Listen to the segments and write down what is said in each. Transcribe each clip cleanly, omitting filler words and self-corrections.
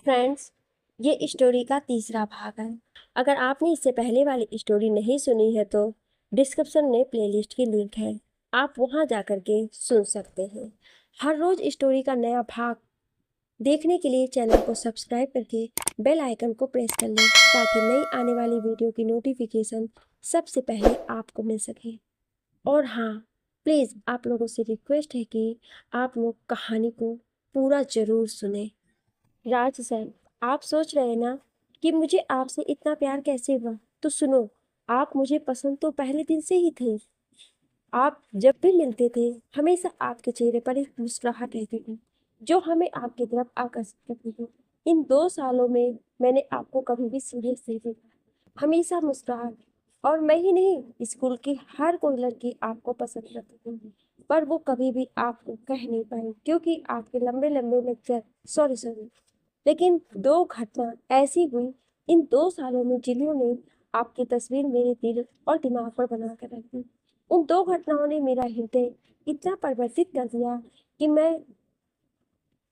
Friends, ये story का तीसरा भाग है। अगर आपने इससे पहले वाली स्टोरी नहीं सुनी है तो डिस्क्रिप्शन में प्लेलिस्ट की लिंक है, आप वहां जाकर के सुन सकते हैं। हर रोज स्टोरी का नया भाग देखने के लिए चैनल को सब्सक्राइब करके बेल आइकन को प्रेस कर लें ताकि नई आने वाली वीडियो की नोटिफिकेशन सबसे पहले आपको मिल सके। और हाँ, प्लीज़ आप लोगों से रिक्वेस्ट है कि आप लोग कहानी को पूरा ज़रूर सुने। राज सर, आप सोच रहे हैं ना कि मुझे आपसे इतना प्यार कैसे हुआ? तो सुनो, आप मुझे पसंद तो पहले दिन से ही थे। आप जब भी मिलते थे हमेशा आपके चेहरे पर एक मुस्कुराहट रहती थी जो हमें आपकी तरफ आकर्षित करती थी। इन 2 सालों में मैंने आपको कभी भी सीरियस नहीं देखा, हमेशा मुस्कुराहट। और मैं ही नहीं, स्कूल की हर कोई लड़की आपको पसंद करती थी, पर वो कभी भी आपको कह नहीं पाई क्योंकि आपके लंबे लंबे लेक्चर, सॉरी सॉरी, लेकिन 2 घटना ऐसी हुई इन 2 सालों में जिन्होंने आपकी तस्वीर मेरे दिल और दिमाग पर बना कर रख दी। उन 2 घटनाओं ने मेरा हृदय इतना परिवर्तित कर दिया कि मैं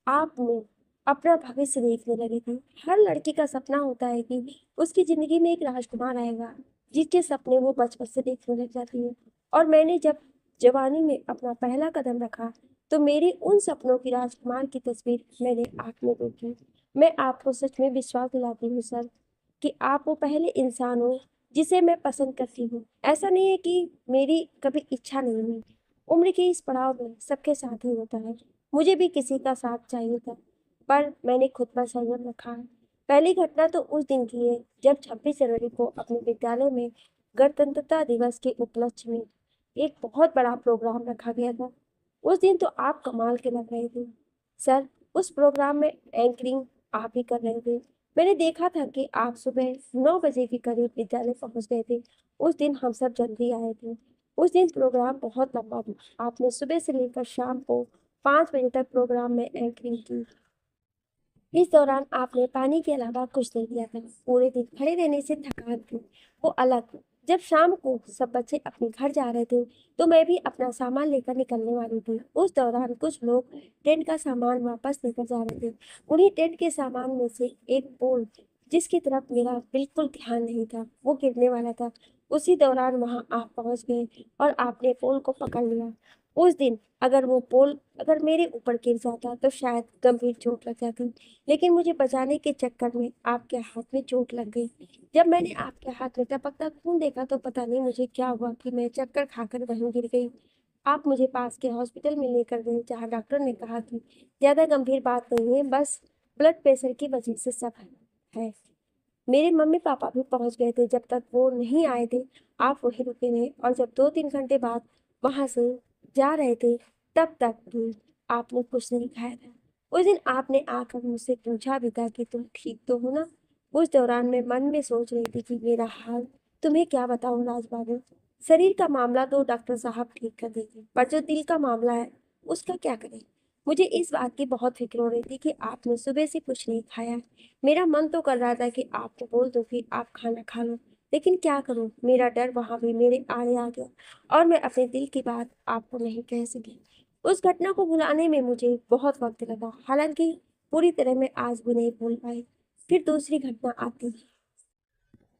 आप में अपना भविष्य देखने लगी थी। हर लड़की का सपना होता है कि उसकी जिंदगी में एक राजकुमार आएगा जिसके सपने वो बचपन से देखने लग जाती है। और मैंने जब जवानी में अपना पहला कदम रखा तो मेरे उन सपनों की राजकुमार की तस्वीर मैंने आँख में देखी। मैं आपको सच में विश्वास दिलाती हूँ सर कि आप वो पहले इंसान हो जिसे मैं पसंद करती हूँ। ऐसा नहीं है कि मेरी कभी इच्छा नहीं हुई। उम्र के इस पड़ाव में सबके साथ ही होता है। मुझे भी किसी का साथ चाहिए था, पर मैंने खुद पर संयम रखा है। पहली घटना तो उस दिन की है जब 26 जनवरी को अपने विद्यालय में गणतंत्रता दिवस के उपलक्ष्य में एक बहुत बड़ा प्रोग्राम रखा गया था। उस दिन तो आप कमाल के लग रहे थे सर। उस प्रोग्राम में एंकरिंग आप ही कर रहे थे। मैंने देखा था कि आप सुबह 9 बजे के करीब विद्यालय पहुंच गए थे। उस दिन हम सब जल्दी आए थे। उस दिन प्रोग्राम बहुत लंबा था। आपने सुबह से लेकर शाम को 5 बजे तक प्रोग्राम में एंकरिंग की। इस दौरान आपने पानी के अलावा कुछ नहीं किया था। पूरे दिन खड़े रहने से थकान थी, वो अलग। जब शाम को सब बच्चे अपने घर जा रहे थे तो मैं भी अपना सामान लेकर निकलने वाली थी। उस दौरान कुछ लोग टेंट का सामान वापस लेकर जा रहे थे। उन्हीं टेंट के सामान में से एक पोल जिसकी तरफ मेरा बिल्कुल ध्यान नहीं था, वो गिरने वाला था। उसी दौरान वहां आप पहुंच गए और आपने पोल को पकड़ लिया। उस दिन अगर वो पोल अगर मेरे ऊपर गिर जाता तो शायद गंभीर चोट लग जाती, लेकिन मुझे बचाने के चक्कर में आपके हाथ में चोट लग गई। जब मैंने आपके हाथ में टपकता खून देखा तो पता नहीं मुझे क्या हुआ कि मैं चक्कर खाकर वहीं गिर गई। आप मुझे पास के हॉस्पिटल में लेकर गए जहाँ डॉक्टर ने कहा कि ज़्यादा गंभीर बात नहीं है, बस ब्लड प्रेशर की वजह से सब है। मेरे मम्मी पापा भी पहुंच गए थे। जब तक वो नहीं आए थे आप वहीं रुके रहे, और जब 2-3 घंटे बाद वहां से जा रहे थे तब तक भी आपने कुछ नहीं खाया था। उस दिन आपने आकर मुझसे पूछा भी था कि तुम ठीक तो हो ना। उस दौरान मैं मन में सोच रही थी कि मेरा हाल तुम्हें क्या बताऊं राजबाबू। शरीर का मामला तो डॉक्टर साहब ठीक कर देंगे, पर जो दिल का मामला है उसका क्या करें। मुझे इस बात की बहुत फिक्र हो रही थी कि आपने सुबह से कुछ नहीं खाया। मेरा मन तो कर रहा था कि आपको बोल दो कि आप खाना खा लो, लेकिन क्या करूं, मेरा डर वहां भी मेरे आड़े आ गया और मैं अपने दिल की बात आपको नहीं कह सकी। उस घटना को भुलाने में मुझे बहुत वक्त लगा, हालांकि पूरी तरह मैं आज भी नहीं भूल पाई। फिर दूसरी घटना आती है।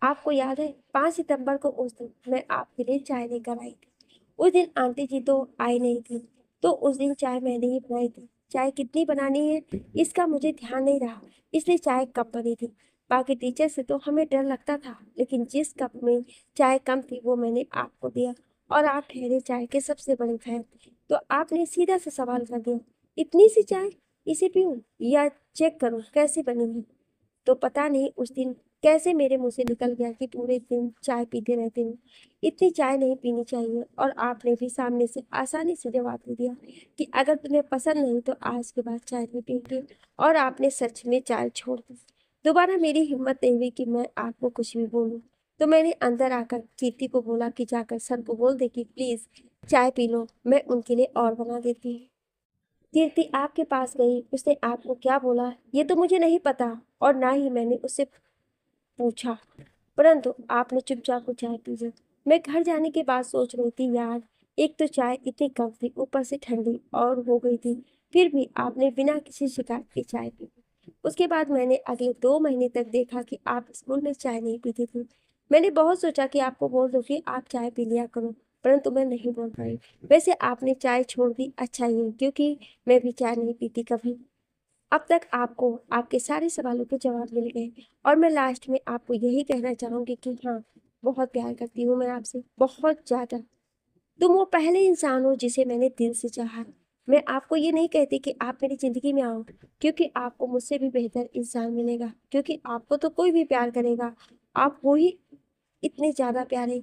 आपको याद है 5 सितंबर को उस दिन मैं आपके लिए चाय लेकर आई थी। उस दिन आंटी जी तो आई नहीं थी, तो उस दिन चाय मैंने ही बनाई थी। चाय कितनी बनानी है इसका मुझे ध्यान नहीं रहा, इसलिए चाय कम बनी थी। बाकी टीचर से तो हमें डर लगता था, लेकिन जिस कप में चाय कम थी वो मैंने आपको दिया, और आप ठहरे चाय के सबसे बड़े फैन। तो आपने सीधा सा सवाल कर दिया, इतनी सी चाय, इसे पीऊं या चेक करूं कैसी बनी है। तो पता नहीं उस दिन कैसे मेरे मुंह से निकल गया कि पूरे दिन चाय पीते रहते हो, इतनी चाय नहीं पीनी चाहिए। और आपने भी सामने से आसानी से जवाब दे दिया कि अगर तुम्हें पसंद नहीं तो आज के बाद चाय नहीं पीएंगे, और आपने सच में चाय छोड़ दी। दोबारा मेरी हिम्मत नहीं हुई कि मैं आपको कुछ भी बोलूं, तो मैंने अंदर आकर कीर्ति को बोला कि जाकर सर को बोल दे कि प्लीज चाय पी लो, मैं उनके लिए और बना देती हूँ। कीर्ति आपके पास गई, उसने आपको क्या बोला ये तो मुझे नहीं पता, और ना ही मैंने उससे पूछा, परंतु आपने चुपचाप वो चाय पी ली। मैं घर जाने के बाद सोच रही थी, यार एक तो चाय इतनी कम थी, ऊपर से ठंडी और हो गई थी, फिर भी आपने बिना किसी शिकायत के चाय पी। उसके बाद मैंने अगले 2 महीने तक देखा कि आप स्कूल में चाय नहीं पीती थी। मैंने बहुत सोचा कि आपको बोल दूँ कि आप चाय पी लिया करो, परंतु मैं नहीं बोल पाई। वैसे आपने चाय छोड़ दी, अच्छा ही है, क्योंकि मैं भी चाय नहीं पीती कभी। अब तक आपको आपके सारे सवालों के जवाब मिल गए और मैं लास्ट में आपको यही कहना चाहूँगी कि हाँ, बहुत प्यार करती हूँ मैं आपसे, बहुत ज़्यादा। तुम वो पहले इंसान हो जिसे मैंने दिल से चाहा। मैं आपको ये नहीं कहती कि आप मेरी ज़िंदगी में आओ, क्योंकि आपको मुझसे भी बेहतर इंसान मिलेगा, क्योंकि आपको तो कोई भी प्यार करेगा, आप वो ही इतने ज़्यादा प्यारे।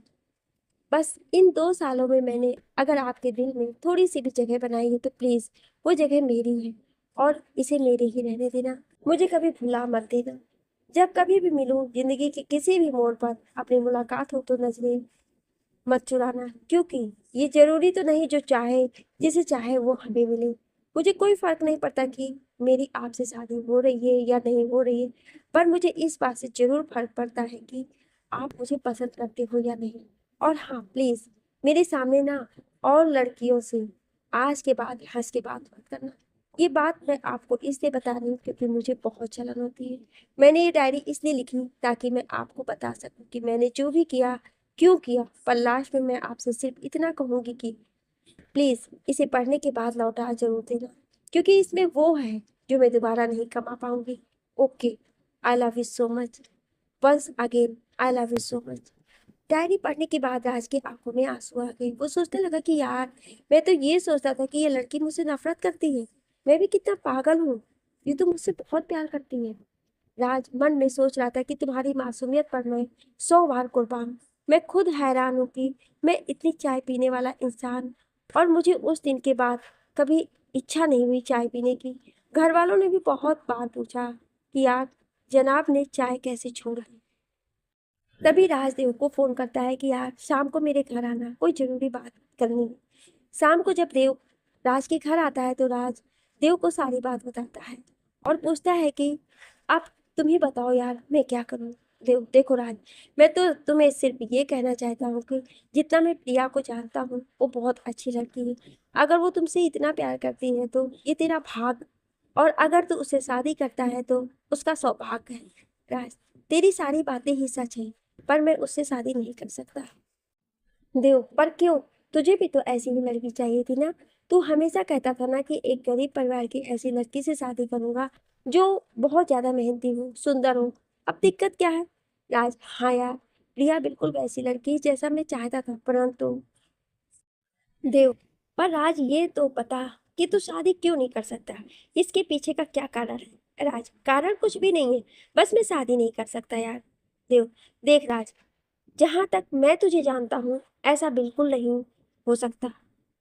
बस इन 2 सालों में मैंने अगर आपके दिल में थोड़ी-सी भी जगह बनाई है तो प्लीज़ वो जगह मेरी है और इसे मेरे ही रहने देना। मुझे कभी भुला मत देना। जब कभी भी मिलूँ ज़िंदगी के किसी भी मोड़ पर अपनी मुलाकात हो तो नज़रें मत चुराना, क्योंकि ये ज़रूरी तो नहीं जो चाहे जिसे चाहे वो हमें मिले। मुझे कोई फ़र्क नहीं पड़ता कि मेरी आपसे शादी हो रही है या नहीं हो रही है, पर मुझे इस बात से ज़रूर फ़र्क पड़ता है कि आप मुझे पसंद करते हो या नहीं। और हाँ, प्लीज़ मेरे सामने ना और लड़कियों से आज के बाद हँस के बात मत करना। ये बात मैं आपको इसलिए बता रही हूँ क्योंकि मुझे बहुत जलन होती है। मैंने ये डायरी इसलिए लिखी ताकि मैं आपको बता सकूँ कि मैंने जो भी किया क्यों किया, पर लास्ट में मैं आपसे सिर्फ इतना कहूँगी कि प्लीज़ इसे पढ़ने के बाद लौटा ज़रूर देना, क्योंकि इसमें वो है जो मैं दोबारा नहीं कमा पाऊँगी। Okay, I love you so much. Once again I love you so much. Diary पढ़ने के बाद राज की आंखों में आंसू आ गए। वो सोचने लगा कि यार, मैं तो ये सोचता था कि ये लड़की मुझसे नफरत करती है। मैं भी कितना पागल हूँ, ये तो मुझसे बहुत प्यार करती है। राज मन में सोच रहा था कि तुम्हारी मासूमियत पर मैं 100 बार कुर्बान। मैं खुद हैरान हूँ कि मैं इतनी चाय पीने वाला इंसान, और मुझे उस दिन के बाद कभी इच्छा नहीं हुई चाय पीने की। घर वालों ने भी बहुत बार पूछा कि यार, जनाब ने चाय कैसे छोड़ दी। तभी राजदेव को फोन करता है कि यार, शाम को मेरे घर आना, कोई जरूरी बात करनी है। शाम को जब देव राज के घर आता है तो राज देव को सारी बात बताता है और पूछता है कि अब तुम ही बताओ यार, मैं क्या करूं। देव, देखो राज, मैं तो तुम्हें सिर्फ ये कहना चाहता हूँ कि जितना मैं प्रिया को जानता हूँ वो बहुत अच्छी लड़की है। अगर वो तुमसे इतना प्यार करती है तो ये तेरा भाग, और अगर तू उससे शादी करता है तो उसका सौभाग्य है। राज, तेरी सारी बातें ही सच है, पर मैं उससे शादी नहीं कर सकता। देव, पर क्यों? तुझे भी तो ऐसी ही लड़की चाहिए थी ना। तू हमेशा कहता था ना कि एक गरीब परिवार की ऐसी लड़की से शादी करूंगा जो बहुत ज्यादा मेहनती हो, सुंदर हो। अब दिक्कत क्या है? राज, हाँ यार, प्रिया बिल्कुल वैसी लड़की जैसा मैं चाहता था, परंतु देव, पर राज ये तो बता कि तू शादी क्यों नहीं कर सकता। इसके पीछे का क्या कारण है? राज, कारण कुछ भी नहीं है, बस मैं शादी नहीं कर सकता यार। देव, देख राज, जहाँ तक मैं तुझे जानता हूँ ऐसा बिल्कुल नहीं हो सकता,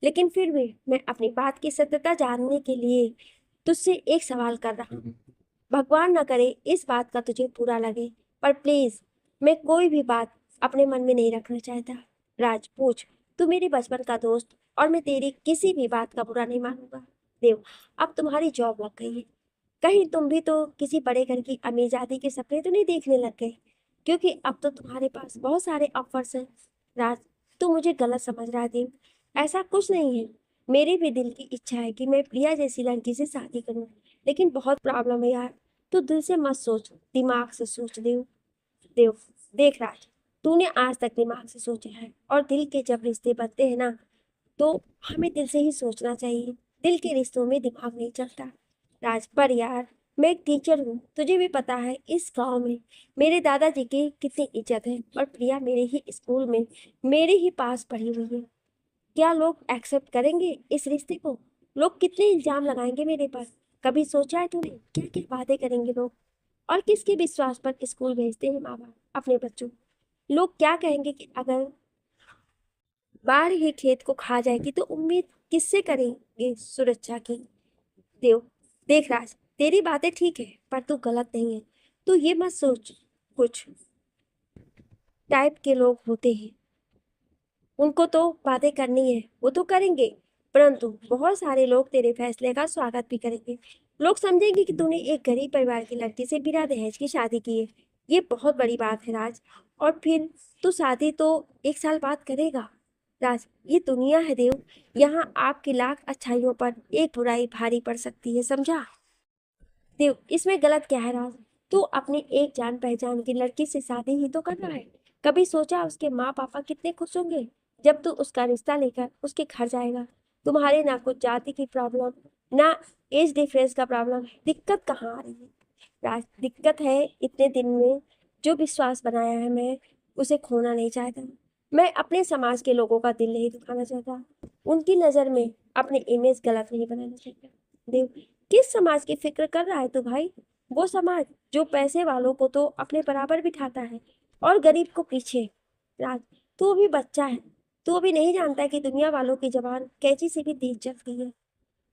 लेकिन फिर भी मैं अपनी बात की सत्यता जानने के लिए तुझसे एक सवाल कर रहा हूँ। भगवान न करे इस बात का तुझे बुरा लगे, पर प्लीज, मैं कोई भी बात अपने मन में नहीं रखना चाहता। राज, पूछ। तू मेरे बचपन का दोस्त और मैं तेरी किसी भी बात का बुरा नहीं मानूंगा। देव, अब तुम्हारी जॉब लग गई है, कहीं तुम भी तो किसी बड़े घर की अमीरजादी के सपने तो नहीं देखने लग गए, क्योंकि अब तो तुम्हारे पास बहुत सारे ऑफर्स हैं। राज, तू मुझे गलत समझ रहा है देव, ऐसा कुछ नहीं है। मेरी भी दिल की इच्छा है कि मैं प्रिया जैसी लड़की से शादी करूं, लेकिन बहुत प्रॉब्लम है यार। तू दिल से मत सोच, दिमाग से सोच। देव, देव, देख राज, तूने आज तक दिमाग से सोचा है, और दिल के जब रिश्ते बनते हैं ना, तो हमें दिल से ही सोचना चाहिए। दिल के रिश्तों में दिमाग नहीं चलता। राज, पर यार, मैं एक टीचर हूँ, तुझे भी पता है इस गांव में मेरे दादाजी की कितनी इज्जत है, और प्रिया मेरे ही स्कूल में मेरे ही पास पढ़ी हुई है। क्या लोग एक्सेप्ट करेंगे इस रिश्ते को? लोग कितने इल्जाम लगाएंगे मेरे पर? कभी सोचा है तूने क्या क्या बातें करेंगे लोग? और किसके विश्वास पर स्कूल भेजते हैं माँ बाप अपने बच्चों? लोग क्या कहेंगे कि अगर बाढ़ ही खेत को खा जाएगी तो उम्मीद किससे करेंगे सुरक्षा की? देव, देख राज, तेरी बातें ठीक है, पर तू गलत नहीं है। तू ये मत सोच, कुछ टाइप के लोग होते हैं, उनको तो बातें करनी है, वो तो करेंगे, परंतु बहुत सारे लोग तेरे फैसले का स्वागत भी करेंगे। लोग समझेंगे कि तूने एक गरीब परिवार की लड़की से बिना दहेज की शादी की है। ये बहुत बड़ी बात है राज, और फिर तू शादी तो 1 साल बाद करेगा। राज, ये दुनिया है देव, यहाँ आपकी लाख अच्छाइयों पर एक बुराई भारी पड़ सकती है, समझा? देव, इसमें गलत क्या है राज? तू अपनी एक जान पहचान की लड़की से शादी ही तो कर रहा है। कभी सोचा उसके माँ पापा कितने खुश होंगे जब तू उसका रिश्ता लेकर उसके घर जाएगा? तुम्हारे ना कुछ जाति की प्रॉब्लम, ना एज डिफरेंस का प्रॉब्लम है। दिक्कत कहाँ आ रही है राज? दिक्कत है इतने दिन में जो विश्वास बनाया है, मैं उसे खोना नहीं चाहता। मैं अपने समाज के लोगों का दिल नहीं दुखाना चाहता। उनकी नजर में अपनी इमेज गलत नहीं बनाना चाहता। देव, किस समाज की फिक्र कर रहा है तू भाई? वो समाज जो पैसे वालों को तो अपने बराबर बिठाता है और गरीब को पीछे। राज, तू भी बच्चा है। तू अभी नहीं जानता है कि दुनिया वालों की जबान कैंची से भी तेज चलती है।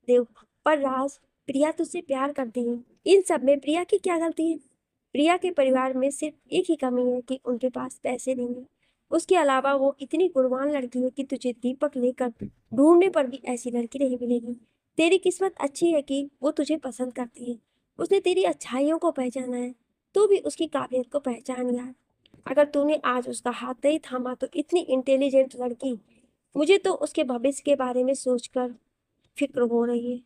देव, पर राज, प्रिया तुझसे प्यार करती है। इन सब में प्रिया की क्या गलती है? प्रिया के परिवार में सिर्फ एक ही कमी है कि उनके पास पैसे नहीं है। उसके अलावा वो इतनी गुणवान लड़की है कि तुझे दीपक लेकर ढूंढने पर भी ऐसी लड़की नहीं मिलेगी। तेरी किस्मत अच्छी है कि वो तुझे पसंद करती है। उसने तेरी अच्छाइयों को पहचाना है। तू भी उसकी काबिलियत को पहचान यार। अगर तूने आज उसका हाथ नहीं थामा तो इतनी इंटेलिजेंट लड़की, मुझे तो उसके भविष्य के बारे में सोचकर फिक्र हो रही है।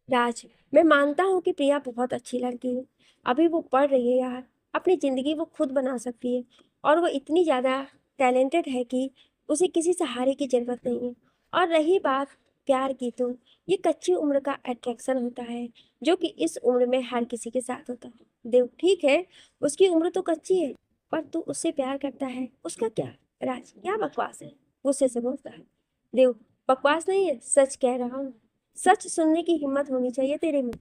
राज, मैं मानता हूँ कि प्रिया बहुत अच्छी लड़की है। अभी वो पढ़ रही है यार। अपनी जिंदगी वो खुद बना सकती है और वो इतनी ज़्यादा टैलेंटेड है कि उसे किसी सहारे की ज़रूरत नहीं है। और रही बात प्यार की, तो ये कच्ची उम्र का अट्रैक्शन होता है जो कि इस उम्र में हर किसी के साथ होता है। देव, ठीक है, उसकी उम्र तो कच्ची है, पर तू उससे प्यार करता है, उसका क्या? राज, क्या बकवास है? गुस्से से बोलता है देव। बकवास नहीं है, सच कह रहा हूँ। सच सुनने की हिम्मत होनी चाहिए तेरे में।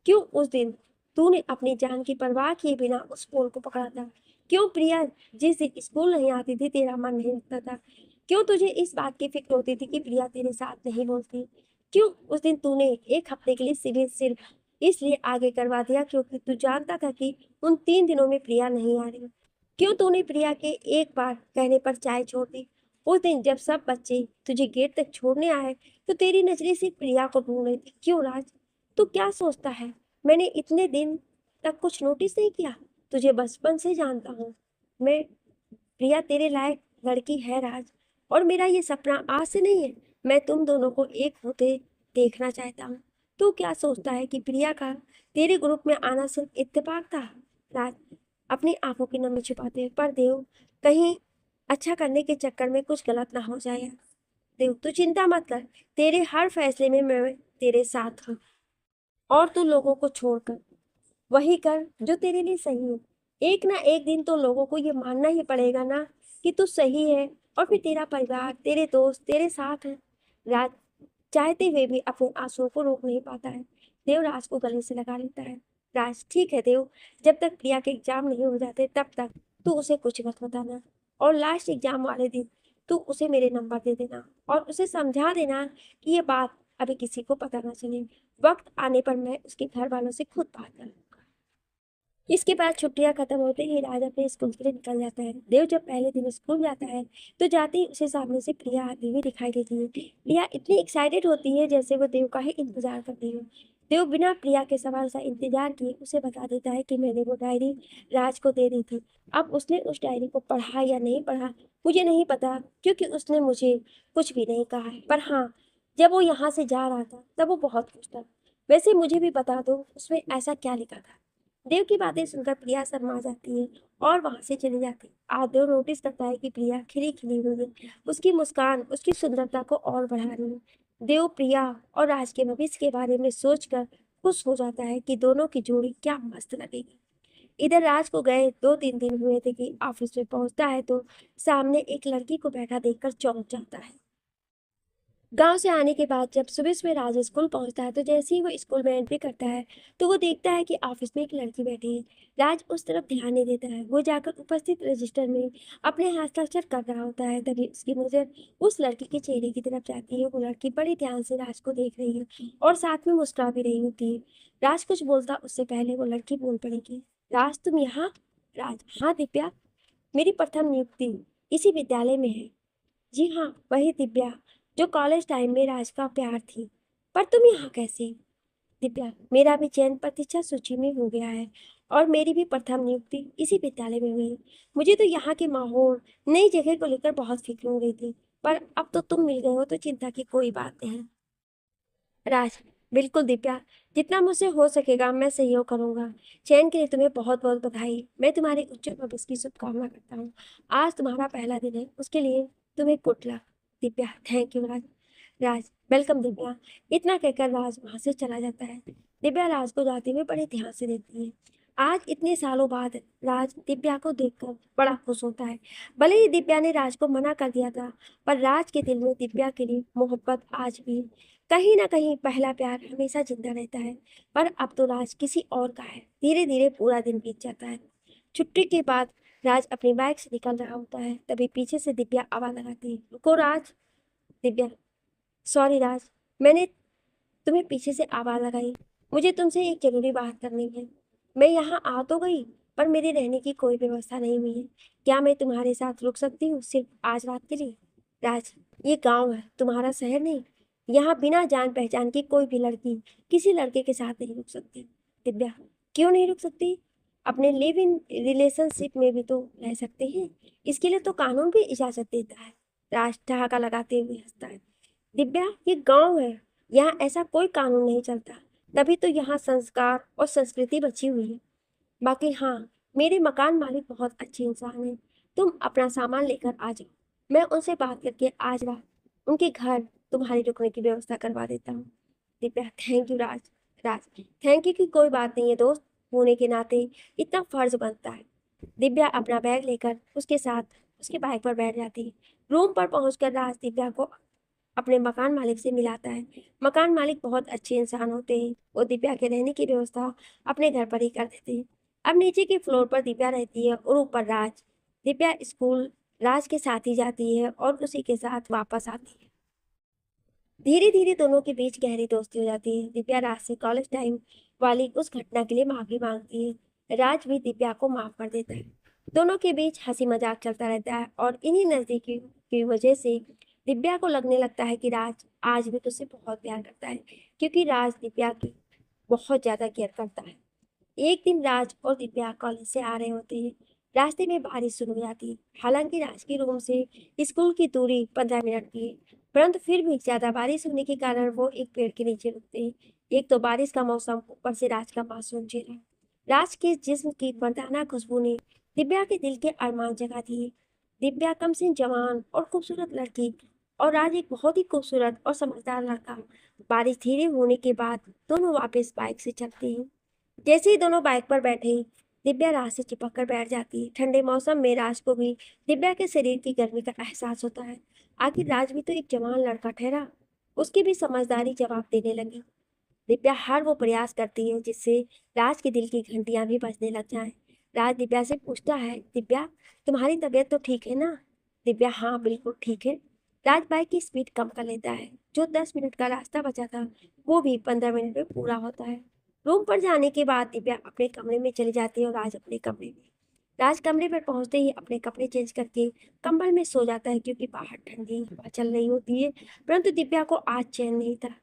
क्यों उस दिन तूने अपनी जान की परवाह किए बिना उस पोल को पकड़ा था? क्यों प्रिया जिस दिन स्कूल नहीं आती थी तेरा मन नहीं लगता था? क्यों तुझे इस बात की फिक्र होती थी कि प्रिया तेरे साथ नहीं बोलती? क्यों उस दिन तूने एक हफ्ते के लिए सिविल सिर्फ इसलिए आगे करवा दिया क्योंकि तू जानता था कि उन 3 दिनों में प्रिया नहीं आ रही? क्यों तूने प्रिया के एक बार कहने पर चाय छोड़ दी? उस दिन जब सब बच्चे तुझे गेट तक छोड़ने आए तो तेरी नजरें सिर्फ प्रिया को ढूंढ रही थी। क्यों राज? तू क्या सोचता है मैंने इतने दिन तक कुछ नोटिस नहीं किया? तुझे बचपन से जानता हूँ मैं। प्रिया तेरे लायक लड़की है राज, और मेरा ये सपना आज से नहीं है। मैं तुम दोनों को एक होते देखना चाहता हूँ। तू क्या सोचता है कि प्रिया का तेरे ग्रुप में आना सिर्फ इत्तेफाक था? राज, अपनी आंखों की नमी छुपाते हैं, पर देव, कहीं अच्छा करने के चक्कर में कुछ गलत ना हो जाए। देव, तू चिंता मत कर। तेरे हर फैसले में मैं तेरे साथ हूँ। और तू लोगों को छोड़कर वही कर जो तेरे लिए सही है। एक ना एक दिन तो लोगों को ये मानना ही पड़ेगा ना कि तू सही है, और फिर तेरा परिवार, तेरे दोस्त तेरे साथ है। राज चाहते हुए भी अपने आंसुओं को रोक नहीं पाता है। देव राज को गले से लगा लेता है। राज, ठीक है देव, जब तक प्रिया के एग्जाम नहीं हो जाते तब तक तू उसे कुछ मत बताना, और लास्ट एग्जाम वाले दिन तू उसे मेरे नंबर दे देना और उसे समझा देना कि ये बात अभी किसी को पता ना चले। वक्त आने पर मैं उसके घर वालों से खुद बात करूंगा। इसके बाद छुट्टियां खत्म होते ही राज अपने स्कूल के लिए निकल जाता है। देव जब पहले दिन स्कूल जाता है तो जाते ही उसे सामने से प्रिया आती हुई दिखाई देती है। प्रिया इतनी एक्साइटेड होती है जैसे वो देव का ही इंतजार करती है। देव बिना प्रिया के सवाल सा इंतजार किए उसे बता देता है कि मैंने वो डायरी राज को दे दी थी। अब उसने उस डायरी को पढ़ा या नहीं पढ़ा मुझे नहीं पता, क्योंकि उसने मुझे कुछ भी नहीं कहा है। पर हाँ, जब वो यहाँ से जा रहा था तब वो बहुत खुश था। वैसे मुझे भी बता दो उसमें ऐसा क्या लिखा था? देव की बातें सुनकर प्रिया शर्मा जाती है और वहां से चली जाती है। आज देव नोटिस करता है कि प्रिया खिली खिली हुई है। उसकी मुस्कान उसकी सुंदरता को और बढ़ा रही है। देव प्रिया और राज के भविष्य के बारे में सोचकर खुश हो जाता है कि दोनों की जोड़ी क्या मस्त लगेगी। इधर राज को गए 2-3 दिन हुए थे कि ऑफिस में पहुंचता है तो सामने एक लड़की को बैठा देखकर चौंक जाता है। गांव से आने के बाद जब सुबह सुबह राज स्कूल पहुंचता है तो जैसे ही वो स्कूल में एंट्री करता है तो वो देखता है कि ऑफिस में एक लड़की बैठी है। राज उस तरफ ध्यान नहीं देता है। वो जाकर उपस्थित रजिस्टर में अपने हस्ताक्षर कर रहा होता है। तभी उसकी नजर उस लड़की के चेहरे की तरफ जाती है। वो लड़की बड़े ध्यान से राज को देख रही है और साथ में मुस्कुरा भी रही होती है। राज कुछ बोलता उससे पहले वो लड़की बोल पड़ेगी, राज तुम यहाँ? राज, हाँ दिव्या, मेरी प्रथम नियुक्ति इसी विद्यालय में है। जी हाँ, वही दिव्या जो कॉलेज टाइम में राज का प्यार थी। पर तुम यहाँ कैसे? दिव्या, मेरा भी चयन प्रतीक्षा सूची में हो गया है और मेरी भी प्रथम नियुक्ति इसी विद्यालय में हुई है। मुझे तो यहाँ के माहौल, नई जगह को लेकर बहुत फिक्र हो रही थी, पर अब तो तुम मिल गए हो तो चिंता की कोई बात नहीं है। राज, बिल्कुल दिव्या, जितना मुझसे हो सकेगा मैं सहयोग करूंगा। चयन के लिए तुम्हें बहुत बहुत बधाई। मैं तुम्हारे उज्जवल भविष्य की शुभकामना करता हूँ। आज तुम्हारा पहला दिन है, उसके लिए तुम्हें good luck. Divya, thank you Raj. Raj, welcome Divya. इतना कहकर राज वहां से चला जाता है। दिव्या राज को जाते हुए बड़े ध्यान से देखती है। आज इतने सालों बाद राज दिव्या को देखकर बड़ा खुश होता है। भले ही दिव्या ने राज को मना कर दिया था, पर राज के दिल में दिव्या के लिए मोहब्बत आज भी, कहीं ना कहीं पहला प्यार हमेशा जिंदा रहता है। पर अब तो राज किसी और का है। धीरे धीरे पूरा दिन बीत जाता है। छुट्टी के बाद राज अपनी बाइक से निकल रहा होता है, तभी पीछे से दिव्या आवाज लगाती है, रुको राज। दिव्या, सॉरी राज, मैंने तुम्हें पीछे से आवाज लगाई। मुझे तुमसे एक जरूरी बात करनी है। मैं यहाँ आ तो गई, पर मेरे रहने की कोई व्यवस्था नहीं हुई है। क्या मैं तुम्हारे साथ रुक सकती हूँ, सिर्फ आज रात के लिए? राज, ये गांव है, तुम्हारा शहर नहीं। यहाँ बिना जान पहचान की कोई भी लड़की किसी लड़के के साथ नहीं रुक सकती। दिव्या, क्यों नहीं रुक सकती? अपने लिव इन रिलेशनशिप में भी तो रह सकते हैं। इसके लिए तो कानून भी इजाजत देता है। राज ठहाका लगाते हुए हंसता है। दिव्या, ये गांव है, यहाँ ऐसा कोई कानून नहीं चलता। तभी तो यहाँ संस्कार और संस्कृति बची हुई है। बाकी हाँ, मेरे मकान मालिक बहुत अच्छे इंसान हैं। तुम अपना सामान लेकर आ जाओ। मैं उनसे बात करके आज रात उनके घर तुम्हारी रुकने की व्यवस्था करवा देता हूँ। Divya, thank you Raj. Raj, thank you की कोई बात नहीं है, दोस्त होने के नाते इतना फर्ज बनता है। दिव्या अपना बैग लेकर उसके साथ उसके बाइक पर बैठ जाती है। रूम पर पहुंचकर राज दिव्या को अपने मकान मालिक से मिलाता है। मकान मालिक बहुत अच्छे इंसान होते हैं। वो दिव्या के रहने की व्यवस्था अपने घर पर ही कर देते हैं। अब नीचे के फ्लोर पर दिव्या रहती है और ऊपर राज। दिव्या स्कूल राज के साथ ही जाती है और उसी के साथ वापस आती है। धीरे धीरे दोनों के बीच गहरी दोस्ती हो जाती है। दिव्या राज से कॉलेज टाइम वाली उस घटना के लिए माफी मांगती है। राज भी दिव्या को माफ कर देता है। दोनों के बीच हंसी मजाक चलता रहता है और इन्हीं नजदीकी की वजह से दिव्या को लगने लगता है कि राज आज भी तुझसे बहुत प्यार करता है, क्योंकि राज दिव्या की बहुत ज्यादा केयर करता है। एक दिन राज और दिव्या कॉलेज से आ रहे होते हैं। रास्ते में बारिश शुरू हो जाती है। हालांकि राज के रूम से स्कूल की दूरी 15 मिनट की है, परंतु फिर भी ज्यादा बारिश होने के कारण वो एक पेड़ के नीचे रुकते हैं। एक तो बारिश का मौसम, ऊपर से राज का मासूम चेहरा। राज के जिस्म की मर्दाना खुशबू ने दिव्या के दिल के अरमान जगा दिए। दिव्या कम से जवान और खूबसूरत लड़की, और राज एक बहुत ही खूबसूरत और समझदार लड़का। बारिश धीरे होने के बाद दोनों वापस बाइक से चलते हैं। जैसे ही दोनों बाइक पर बैठे, दिव्या राज से चिपक कर बैठ जाती है। ठंडे मौसम में राज को भी दिव्या के शरीर की गर्मी का एहसास होता है। आखिर राज भी तो एक जवान लड़का ठहरा। उसकी भी समझदारी जवाब देने लगी। दिव्या हर वो प्रयास करती है जिससे राज के दिल की घंटियां भी बजने लग जाएं। राज दिव्या से पूछता है, दिव्या, तुम्हारी तबीयत तो ठीक है ना? दिव्या, हाँ बिल्कुल ठीक है। राज बाइक की स्पीड कम कर लेता है। जो 10 मिनट का रास्ता बचा था, वो भी 15 मिनट में पूरा होता है। रूम पर जाने के बाद दिव्या अपने कमरे में चली जाती है और राज अपने कमरे में। राज कमरे पर पहुंचते ही अपने कपड़े चेंज करके कंबल में सो जाता है, क्योंकि बाहर ठंडी हवा चल रही होती है। परंतु दिव्या को आज चैन नहीं था।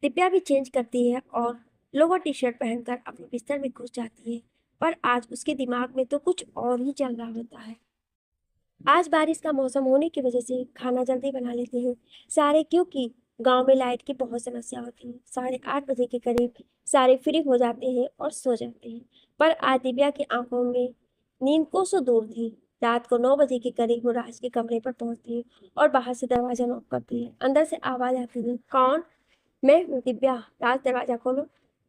दिव्या भी चेंज करती है और लोअर टी शर्ट पहनकर अपने बिस्तर में घुस जाती है। पर आज उसके दिमाग में तो कुछ और ही चल रहा होता है। आज बारिश का मौसम होने की वजह से खाना जल्दी बना लेते हैं सारे, क्योंकि गांव में लाइट की बहुत समस्या होती है। 8:30 बजे के करीब सारे फ्री हो जाते हैं और सो जाते हैं। पर आज दिव्या की आंखों में नींद कोसों दूर थी। रात को 9 बजे के करीब वो राज के कमरे पर पहुंचती है और बाहर से दरवाजा नॉक करती है। अंदर से आवाज आती है, कौन? मैं हूँ दिव्या। राज, दरवाजा खोलो।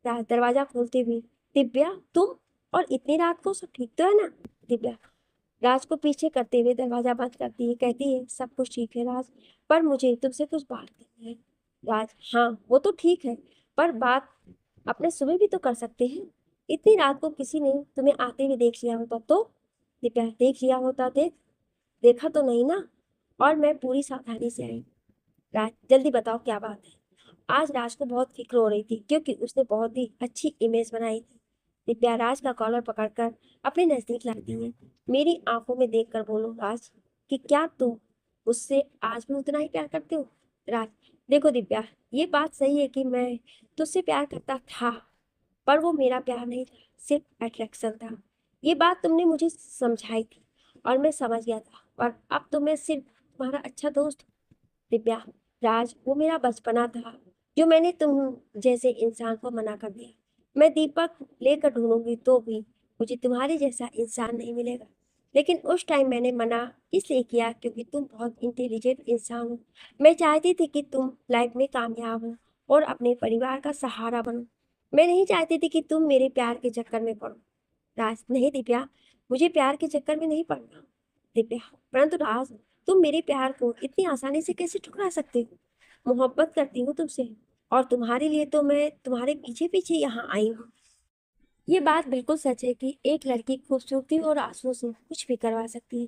राज दरवाजा खोलती हुई, दिव्या तुम? और इतनी रात को सब ठीक तो है ना? दिव्या राज को पीछे करते हुए दरवाजा बंद करती है। कहती है, सब कुछ ठीक है राज, पर मुझे तुमसे कुछ बात करनी है। राज, हाँ वो तो ठीक है, पर बात अपने सुबह भी तो कर सकते हैं। इतनी रात को किसी ने तुम्हें आते हुए देख लिया होता तो? दिव्या, देख लिया होता? देखा तो नहीं ना, और मैं पूरी सावधानी से आई। राज, जल्दी बताओ क्या बात है। आज राज को बहुत फिक्र हो रही थी, क्योंकि उसने बहुत ही अच्छी इमेज बनाई थी। दिव्या राज का कॉलर पकड़कर अपने नजदीक लाती है। मेरी आंखों में देखकर बोलो राज, कि क्या तुम मुझसे आज भी उतना ही प्यार करते हो? राज, देखो दिव्या, ये बात सही है कि मैं तुझसे प्यार करता था, पर वो मेरा प्यार नहीं था, सिर्फ अट्रैक्शन था। ये बात तुमने मुझे समझाई थी और मैं समझ गया था, पर अब तो मैं सिर्फ तुम्हारा अच्छा दोस्त हूँ। दिव्या, राज वो मेरा बचपना था, जो मैंने तुम जैसे इंसान को मना कर दिया। मैं दीपक लेकर ढूंढूंगी तो भी मुझे तुम्हारे जैसा इंसान नहीं मिलेगा। लेकिन उस टाइम मैंने मना इसलिए किया क्योंकि तुम बहुत इंटेलिजेंट इंसान हो। मैं चाहती थी कि तुम लाइफ में कामयाब हो और अपने परिवार का सहारा बनो। मैं नहीं चाहती थी कि तुम मेरे प्यार के चक्कर में पड़ो। राज, नहीं दिव्या, मुझे प्यार के चक्कर में नहीं पड़ना। दिव्या, परंतु राज, तुम मेरे प्यार को इतनी आसानी से कैसे ठुकरा सकते हो? मोहब्बत करती हूँ तुमसे, और तुम्हारे लिए तो मैं तुम्हारे पीछे पीछे यहाँ आई हूँ। ये बात बिल्कुल सच है कि एक लड़की खूबसूरती और आंसुओं से कुछ भी करवा सकती है।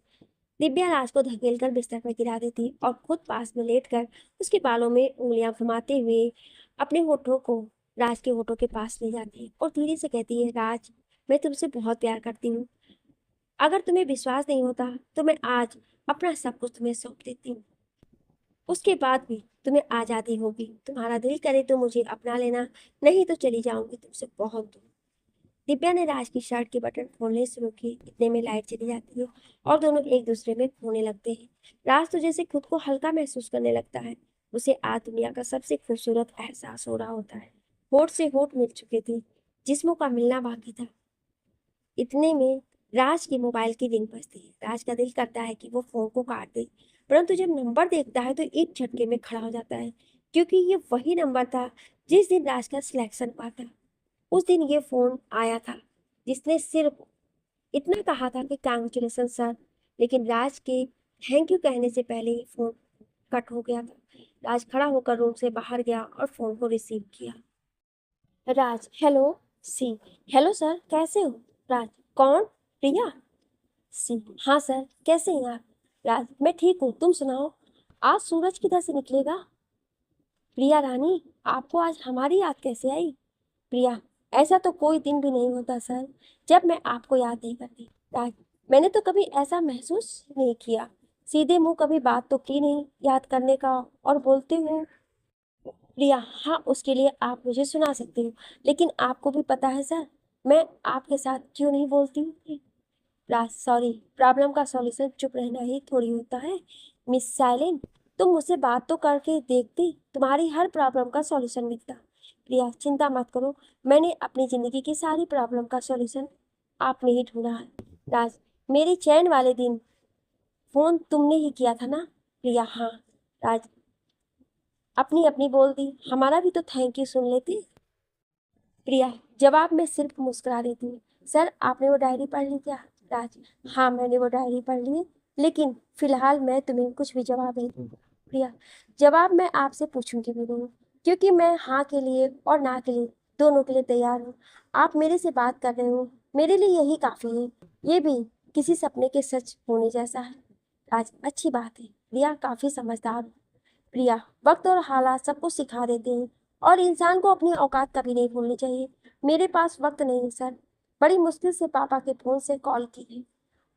दिव्या राज को धकेलकर बिस्तर पर गिरा देती और खुद पास में लेटकर उसके बालों में उंगलियां घुमाते हुए अपने होठों को राज के होठों के पास ले जाती है और धीरे से कहती है, राज, मैं तुमसे बहुत प्यार करती हूँ। अगर तुम्हें विश्वास नहीं होता तो मैं आज अपना सब कुछ तुम्हें सौंप देती हूँ। उसके बाद भी तुम्हें आज़ादी होगी। तुम्हारा दिल करे तो मुझे अपना लेना, नहीं तो चली जाऊंगी तुमसे बहुत दूर। दिव्या ने राज की शर्ट के बटन खोलने शुरू किए। इतने में लाइट चली जाती है और दोनों एक दूसरे में खोने लगते हैं। राज तो जैसे खुद को हल्का महसूस करने लगता है। उसे आज दुनिया का सबसे खूबसूरत एहसास हो रहा होता है। होठ से होठ मिल चुके थे, जिस्मों का मिलना बाकी था। इतने में राज के मोबाइल की रिंग बजती है। राज का दिल करता है कि वो फोन को काट दे, परंतु जब नंबर देखता है तो एक झटके में खड़ा हो जाता है, क्योंकि ये वही नंबर था जिस दिन राज का सिलेक्शन हुआ था। उस दिन ये फोन आया था जिसने सिर्फ इतना कहा था कि कांग्रेचुलेसन सर, लेकिन राज के थैंक यू कहने से पहले ही फोन कट हो गया था। राज खड़ा होकर रूम से बाहर गया और फोन को रिसीव किया। राज, हेलो। सी, हेलो सर, कैसे हो? राज, कौन? प्रिया। सी, हाँ सर, कैसे हैं आप? राज, मैं ठीक हूँ, तुम सुनाओ। आज सूरज किधर से निकलेगा? प्रिया रानी, आपको आज हमारी याद कैसे आई? प्रिया, ऐसा तो कोई दिन भी नहीं होता सर जब मैं आपको याद नहीं करती। राज, मैंने तो कभी ऐसा महसूस नहीं किया। सीधे मुंह कभी बात तो की नहीं याद करने का, और बोलते हो। प्रिया, हाँ, उसके लिए आप मुझे सुना सकते हो, लेकिन आपको भी पता है सर मैं आपके साथ क्यों नहीं बोलती हूँ। राज, सॉरी, प्रॉब्लम का सॉल्यूशन चुप रहना ही थोड़ी होता है। मिस साइलेंट, तुम मुझसे बात तो करके देखती, तुम्हारी हर प्रॉब्लम का सॉल्यूशन मिलता। प्रिया, चिंता मत करो, मैंने अपनी जिंदगी की सारी प्रॉब्लम का सॉल्यूशन आप में ही ढूंढा है। राज, मेरे चैन वाले दिन फोन तुमने ही किया था ना? प्रिया, हाँ। राज, अपनी अपनी बोल दी, हमारा भी तो थैंक यू सुन लेती। प्रिया, जवाब में सिर्फ मुस्कुरा देती हूँ। सर, आपने वो डायरी पढ़ ली क्या? राज, हाँ, मैंने वो डायरी पढ़ ली है, लेकिन फिलहाल मैं तुम्हें कुछ भी जवाब नहीं दूंगा। प्रिया, जवाब मैं आपसे पूछूंगी भी नहीं, क्योंकि मैं हाँ के लिए और ना के लिए दोनों के लिए तैयार हूँ। आप मेरे से बात कर रहे हो, मेरे लिए यही काफी है। ये भी किसी सपने के सच होने जैसा है। राज, अच्छी बात है, प्रिया काफी समझदार हो। प्रिया, वक्त और हालात सब कुछ सिखा देते हैं, और इंसान को अपनी औकात कभी नहीं भूलनी चाहिए। मेरे पास वक्त नहीं है सर, बड़ी मुश्किल से पापा के फोन से कॉल की है।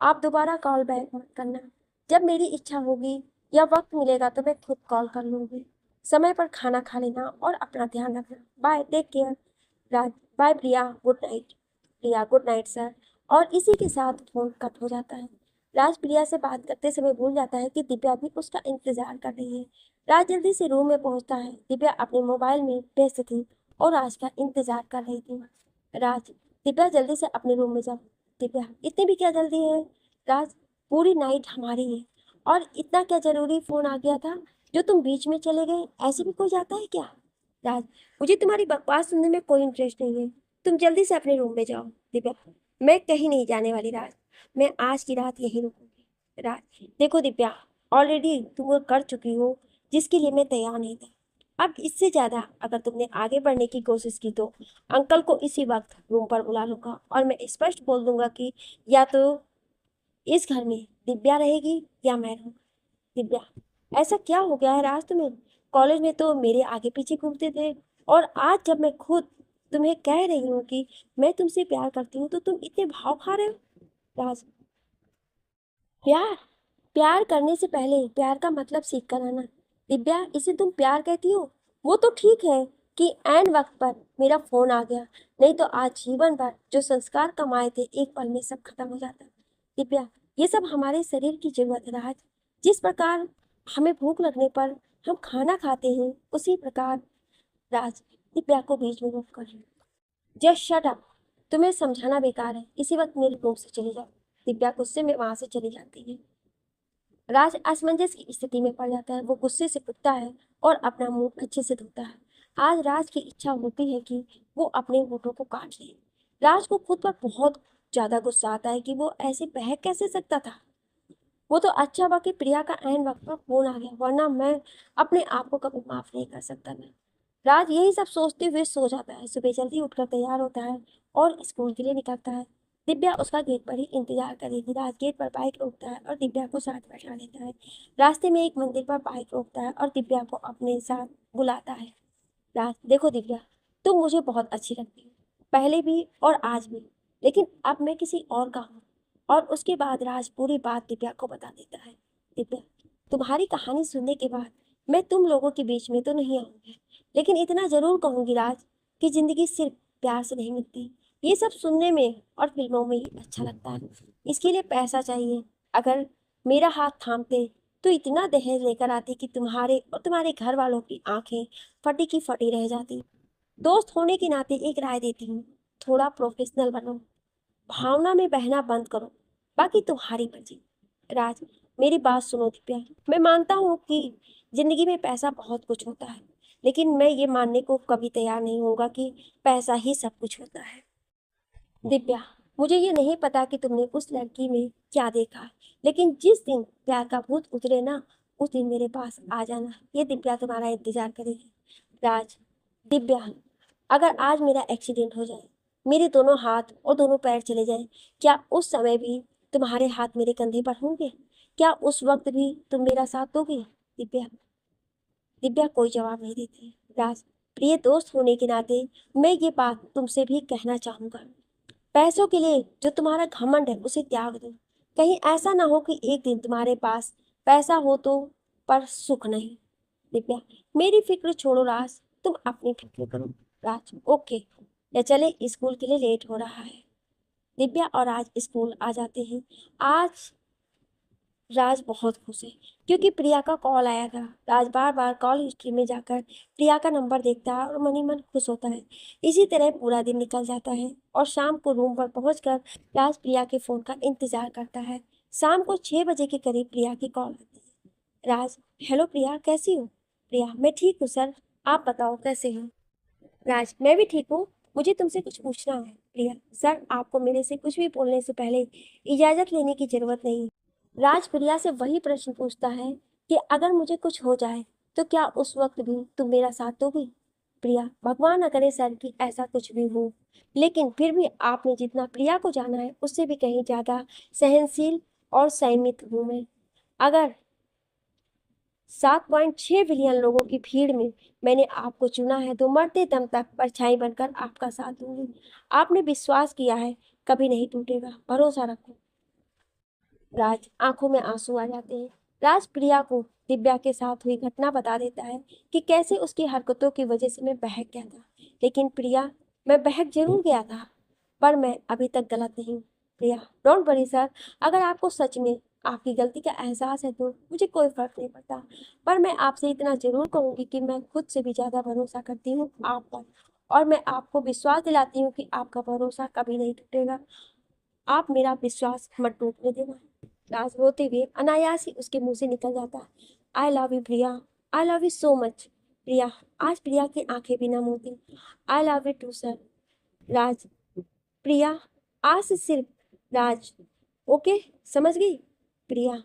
आप दोबारा कॉल बैक मत करना। जब मेरी इच्छा होगी या वक्त मिलेगा तो मैं खुद कॉल कर लूंगी। समय पर खाना खा लेना और अपना ध्यान रखना। Bye, take care. Raj, bye Priya, good night. Priya, good night sir. और इसी के साथ फोन कट हो जाता है। राज प्रिया से बात करते समय भूल जाता है कि दिव्या भी उसका इंतजार कर रही है। राज जल्दी से रूम में पहुंचता है। दिव्या अपने मोबाइल में व्यस्त थी और राज का इंतजार कर रही थी। राज, दिव्या जल्दी से अपने रूम में जाओ। दिव्या, इतनी भी क्या जल्दी है? राज, पूरी नाइट हमारी है, और इतना क्या जरूरी फोन आ गया था जो तुम बीच में चले गए? ऐसे भी कोई जाता है क्या? राज, मुझे तुम्हारी बकवास सुनने में कोई इंटरेस्ट नहीं है, तुम जल्दी से अपने रूम में जाओ। दिव्या, मैं कहीं नहीं जाने वाली राज, मैं आज की रात यहीं रुकूंगी। राज, देखो दिव्या, ऑलरेडी तुम वो कर चुकी हो जिसके लिए मैं तैयार नहीं था। अब इससे ज्यादा अगर तुमने आगे बढ़ने की कोशिश की तो अंकल को इसी वक्त रूम पर बुला लूंगा, और मैं स्पष्ट बोल दूंगा कि या तो इस घर में दिव्या रहेगी या मैं रहूंगा। दिव्या, ऐसा क्या हो गया है राज तुम्हें? कॉलेज में तो मेरे आगे पीछे घूमते थे, और आज जब मैं खुद तुम्हें कह रही हूँ कि मैं तुमसे प्यार करती हूँ तो तुम इतने भाव खा रहे हो। राज, प्यार? प्यार करने से पहले प्यार का मतलब सीख कर आना। दिव्या, इसे तुम प्यार कहती हो? वो तो ठीक है कि एंड वक्त पर मेरा फोन आ गया, नहीं तो आज जीवन भर जो संस्कार कमाए थे एक पल में सब खत्म हो जाता। दिव्या, ये सब हमारे शरीर की जरूरत है राज। जिस प्रकार हमें भूख लगने पर हम खाना खाते हैं, उसी प्रकार राज दिव्या को बीच में रोक कर, जस्ट शट अप, तुम्हें समझाना बेकार है, इसी वक्त मेरे रूम से चली जाओ। दिव्या गुस्से में वहां से चली जाती है। राज असमंजस की स्थिति में पड़ जाता है। वो गुस्से से उठता है और अपना मुंह अच्छे से धोता है। आज राज की इच्छा होती है कि वो अपने होठों को काट ले। राज को खुद पर बहुत ज्यादा गुस्सा आता है कि वो ऐसे बहक कैसे सकता था। वो तो अच्छा हुआ कि प्रिया का ऐन वक्त पर फोन आ गया, वरना मैं अपने आप को कभी माफ नहीं कर सकता था। राज यही सब सोचते हुए सो जाता है। सुबह जल्दी उठकर तैयार होता है और स्कूल के लिए निकलता है। दिव्या उसका गेट पर ही इंतजार करेगी। राज गेट पर बाइक रोकता है और दिव्या को साथ बैठा लेता है। रास्ते में एक मंदिर पर बाइक रोकता है और दिव्या को अपने साथ बुलाता है। राज, देखो दिव्या, तुम मुझे बहुत अच्छी लगती हो, पहले भी और आज भी, लेकिन अब मैं किसी और का हूँ। और उसके बाद राज पूरी बात दिव्या को बता देता है। दिव्या, तुम्हारी कहानी सुनने के बाद मैं तुम लोगों के बीच में तो नहीं आऊंगी, लेकिन इतना जरूर कहूंगी राज कि जिंदगी सिर्फ प्यार से नहीं मिलती। ये सब सुनने में और फिल्मों में ही अच्छा लगता है। इसके लिए पैसा चाहिए। अगर मेरा हाथ थामते तो इतना दहेज लेकर आते कि तुम्हारे और तुम्हारे घर वालों की आंखें फटी की फटी रह जाती। दोस्त होने के नाते एक राय देती हूँ, थोड़ा प्रोफेशनल बनो, भावना में बहना बंद करो, बाकी तुम्हारी मर्जी। राज, मेरी बात सुनो दिव्या, मैं मानता हूँ कि जिंदगी में पैसा बहुत कुछ होता है, लेकिन मैं ये मानने को कभी तैयार नहीं होगा कि पैसा ही सब कुछ होता है। दिव्या, मुझे ये नहीं पता कि तुमने उस लड़की में क्या देखा, लेकिन जिस दिन प्यार का भूत उतरे ना, उस दिन मेरे पास आ जाना। ये दिव्या तुम्हारा इंतजार करेगी। राज, दिव्या, अगर आज मेरा एक्सीडेंट हो जाए, मेरे दोनों हाथ और दोनों पैर चले जाए, क्या उस समय भी तुम्हारे हाथ मेरे कंधे पर होंगे? क्या उस वक्त भी तुम मेरा साथ दोगे? दिव्या। दिव्या कोई जवाब नहीं देती। राज, प्रिय दोस्त होने के नाते मैं ये बात तुमसे भी कहना चाहूंगा, पैसों के लिए जो तुम्हारा घमंड है उसे त्याग दो। कहीं ऐसा ना हो कि एक दिन तुम्हारे पास पैसा हो तो पर सुख नहीं। दिव्या, मेरी फिक्र छोड़ो राज, तुम अपनी फिक्र करो। राज, ओके, या चले, स्कूल के लिए लेट हो रहा है। दिव्या और राज स्कूल आ जाते हैं। आज राज बहुत खुश है क्योंकि प्रिया का कॉल आया था। राज बार बार कॉल हिस्ट्री में जाकर प्रिया का नंबर देखता है और मन ही मन खुश होता है। इसी तरह पूरा दिन निकल जाता है और शाम को रूम पर पहुंचकर राज प्रिया के फोन का इंतजार करता है। शाम को 6 बजे के करीब प्रिया की कॉल आती है। राज, हेलो प्रिया, कैसी हो? प्रिया, मैं ठीक हूँ सर, आप बताओ कैसे हो? राज, मैं भी ठीक हूँ, मुझे तुमसे कुछ पूछना है। प्रिया, सर, आपको मेरे से कुछ भी बोलने से पहले इजाजत लेने की जरूरत नहीं। राज प्रिया से वही प्रश्न पूछता है कि अगर मुझे कुछ हो जाए तो क्या उस वक्त भी तुम मेरा साथ दोगी? प्रिया, भगवान न करे सर कि ऐसा कुछ भी हो, लेकिन फिर भी आपने जितना प्रिया को जाना है उससे भी कहीं ज्यादा सहनशील और संयमित हूं मैं। अगर 7.6 बिलियन लोगों की भीड़ में मैंने आपको चुना है तो मरते दम तक परछाई बनकर आपका साथ दूंगी। आपने विश्वास किया है, कभी नहीं टूटेगा, भरोसा रखो। राज, आंखों में आंसू आ जाते हैं। राज प्रिया को दिव्या के साथ हुई घटना बता देता है कि कैसे उसकी हरकतों की वजह से मैं बहक गया था। लेकिन प्रिया, मैं बहक जरूर गया था, पर मैं अभी तक गलत नहीं हूँ। प्रिया, डोंट वरी सर, अगर आपको सच में आपकी गलती का एहसास है तो मुझे कोई फर्क नहीं पड़ता, पर मैं आपसे इतना जरूर कहूंगी कि मैं खुद से भी ज्यादा भरोसा करती हूँ आप पर, और मैं आपको विश्वास दिलाती हूँ कि आपका भरोसा कभी नहीं टूटेगा। आप मेरा विश्वास मत टूटने देना। राज रोते हुए अनायास ही उसके मुंह से निकल जाता, I love you Priya, I love you so much. Priya, आज प्रिया की आंखें भी नम होती, I love you too sir. Raj, Priya, आज से सिर्फ राज, ओके, समझ गई? प्रिया,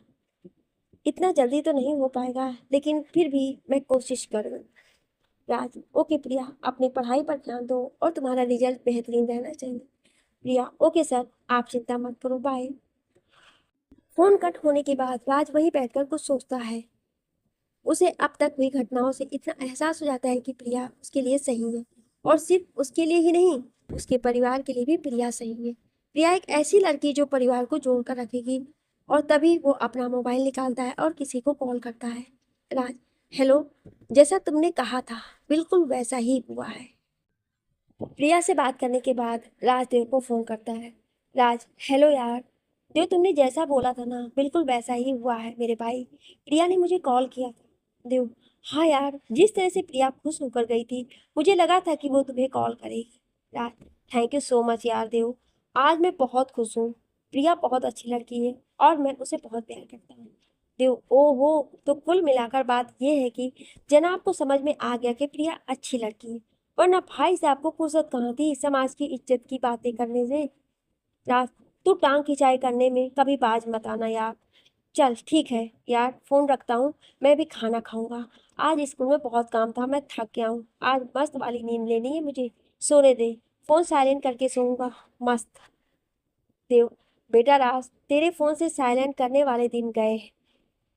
इतना जल्दी तो नहीं हो पाएगा, लेकिन फिर भी मैं कोशिश करूँगी। राज, ओके प्रिया, अपनी पढ़ाई पर ध्यान दो और तुम्हारा रिजल्ट बेहतरीन रहना चाहिए। प्रिया, ओके सर, आप चिंता मत करो, बाय। फोन कट होने के बाद राज वहीं बैठकर कुछ सोचता है। उसे अब तक हुई घटनाओं से इतना एहसास हो जाता है कि प्रिया उसके लिए सही है, और सिर्फ उसके लिए ही नहीं, उसके परिवार के लिए भी प्रिया सही है। प्रिया एक ऐसी लड़की जो परिवार को जोड़कर रखेगी। और तभी वो अपना मोबाइल निकालता है और किसी को कॉल करता है। राज, हेलो, जैसा तुमने कहा था बिल्कुल वैसा ही हुआ है। प्रिया से बात करने के बाद राजदेव को फोन करता है। राज, हेलो यार, देव, तुमने जैसा बोला था ना बिल्कुल वैसा ही हुआ है मेरे भाई। प्रिया ने मुझे कॉल किया था, देव, हाँ यार, जिस तरह से प्रिया खुश होकर गई थी, मुझे लगा था कि वो तुम्हें कॉल करेगी। राज, थैंक यू सो मच यार देव, आज मैं बहुत खुश हूँ। प्रिया बहुत अच्छी लड़की है और मैं उसे बहुत प्यार करता हूँ। देव, ओहो, तो कुल मिलाकर बात ये है कि जनाब को समझ में आ गया कि प्रिया अच्छी लड़की है, वरना भाई साहब को फुर्सत कहाँ थी समाज की इज्जत की बातें करने से। राज, तू टांग खिंचाई करने में कभी बाज मत आना यार। चल ठीक है यार, फोन रखता हूँ, मैं भी खाना खाऊंगा। आज स्कूल में बहुत काम था, मैं थक गया हूँ, आज मस्त वाली नींद लेनी है मुझे, सोने दे। फोन साइलेंट करके सोऊंगा मस्त। देव, बेटा राज, तेरे फोन से साइलेंट करने वाले दिन गए।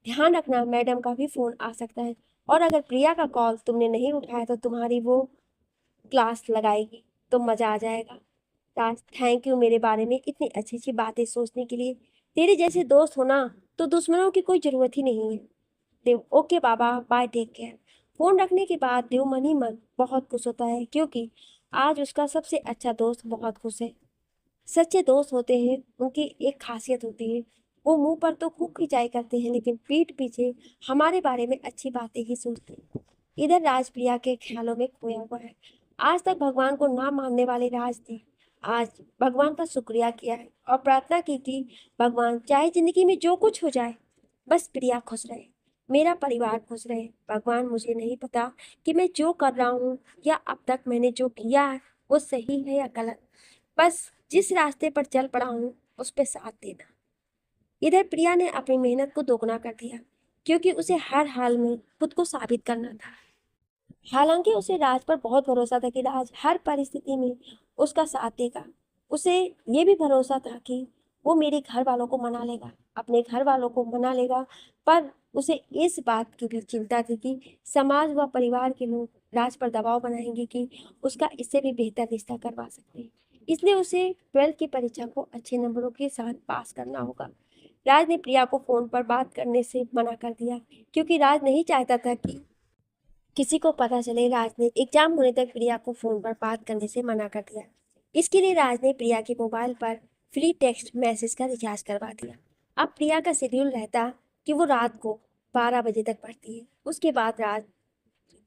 ध्यान रखना, मैडम का भी फोन आ सकता है, और अगर प्रिया का कॉल तुमने नहीं उठाया तो तुम्हारी वो क्लास लगाएगी, तो मजा आ जाएगा। राज, थैंक यू मेरे बारे में इतनी अच्छी अच्छी बातें सोचने के लिए। तेरे जैसे दोस्त होना तो दुश्मनों की कोई जरूरत ही नहीं है। देव, ओके बाबा, बाय, टेक केयर। फोन रखने के बाद देव मन ही मन बहुत खुश होता है, क्योंकि आज उसका सबसे अच्छा दोस्त बहुत खुश है। सच्चे दोस्त होते हैं, उनकी एक खासियत होती है, वो मुंह पर तो खूब खिंचाई करते हैं लेकिन पीठ पीछे हमारे बारे में अच्छी बातें ही सोचते हैं। इधर राज प्रिया के ख्यालों में खोया हुआ है। आज तक भगवान को ना मानने वाले राज ने आज भगवान का शुक्रिया किया है और प्रार्थना की कि भगवान, चाहे जिंदगी में जो कुछ हो जाए, बस प्रिया खुश रहे, मेरा परिवार खुश रहे। भगवान, मुझे नहीं पता कि मैं जो कर रहा हूँ या अब तक मैंने जो किया है वो सही है या गलत, बस जिस रास्ते पर चल पड़ा हूँ उस पर साथ देना। इधर प्रिया ने अपनी मेहनत को दोगुना कर दिया, क्योंकि उसे हर हाल में खुद को साबित करना था। हालांकि उसे राज पर बहुत भरोसा था कि राज हर परिस्थिति में उसका साथ देगा। उसे ये भी भरोसा था कि वो मेरे घर वालों को मना लेगा, अपने घर वालों को मना लेगा। पर उसे इस बात की भी चिंता थी कि समाज व परिवार के लोग राज पर दबाव बनाएंगे कि उसका इससे भी बेहतर रिश्ता करवा सकते हैं। इसलिए उसे 12th की परीक्षा को अच्छे नंबरों के साथ पास करना होगा। राज ने प्रिया को फोन पर बात करने से मना कर दिया, क्योंकि राज नहीं चाहता था कि किसी को पता चले। राज ने एग्जाम होने तक प्रिया को फोन पर बात करने से मना कर दिया। इसके लिए राज ने प्रिया के मोबाइल पर फ्री टेक्स्ट मैसेज का रिचार्ज करवा दिया। अब प्रिया का शेड्यूल रहता कि वो रात को 12 बजे तक पढ़ती है, उसके बाद राज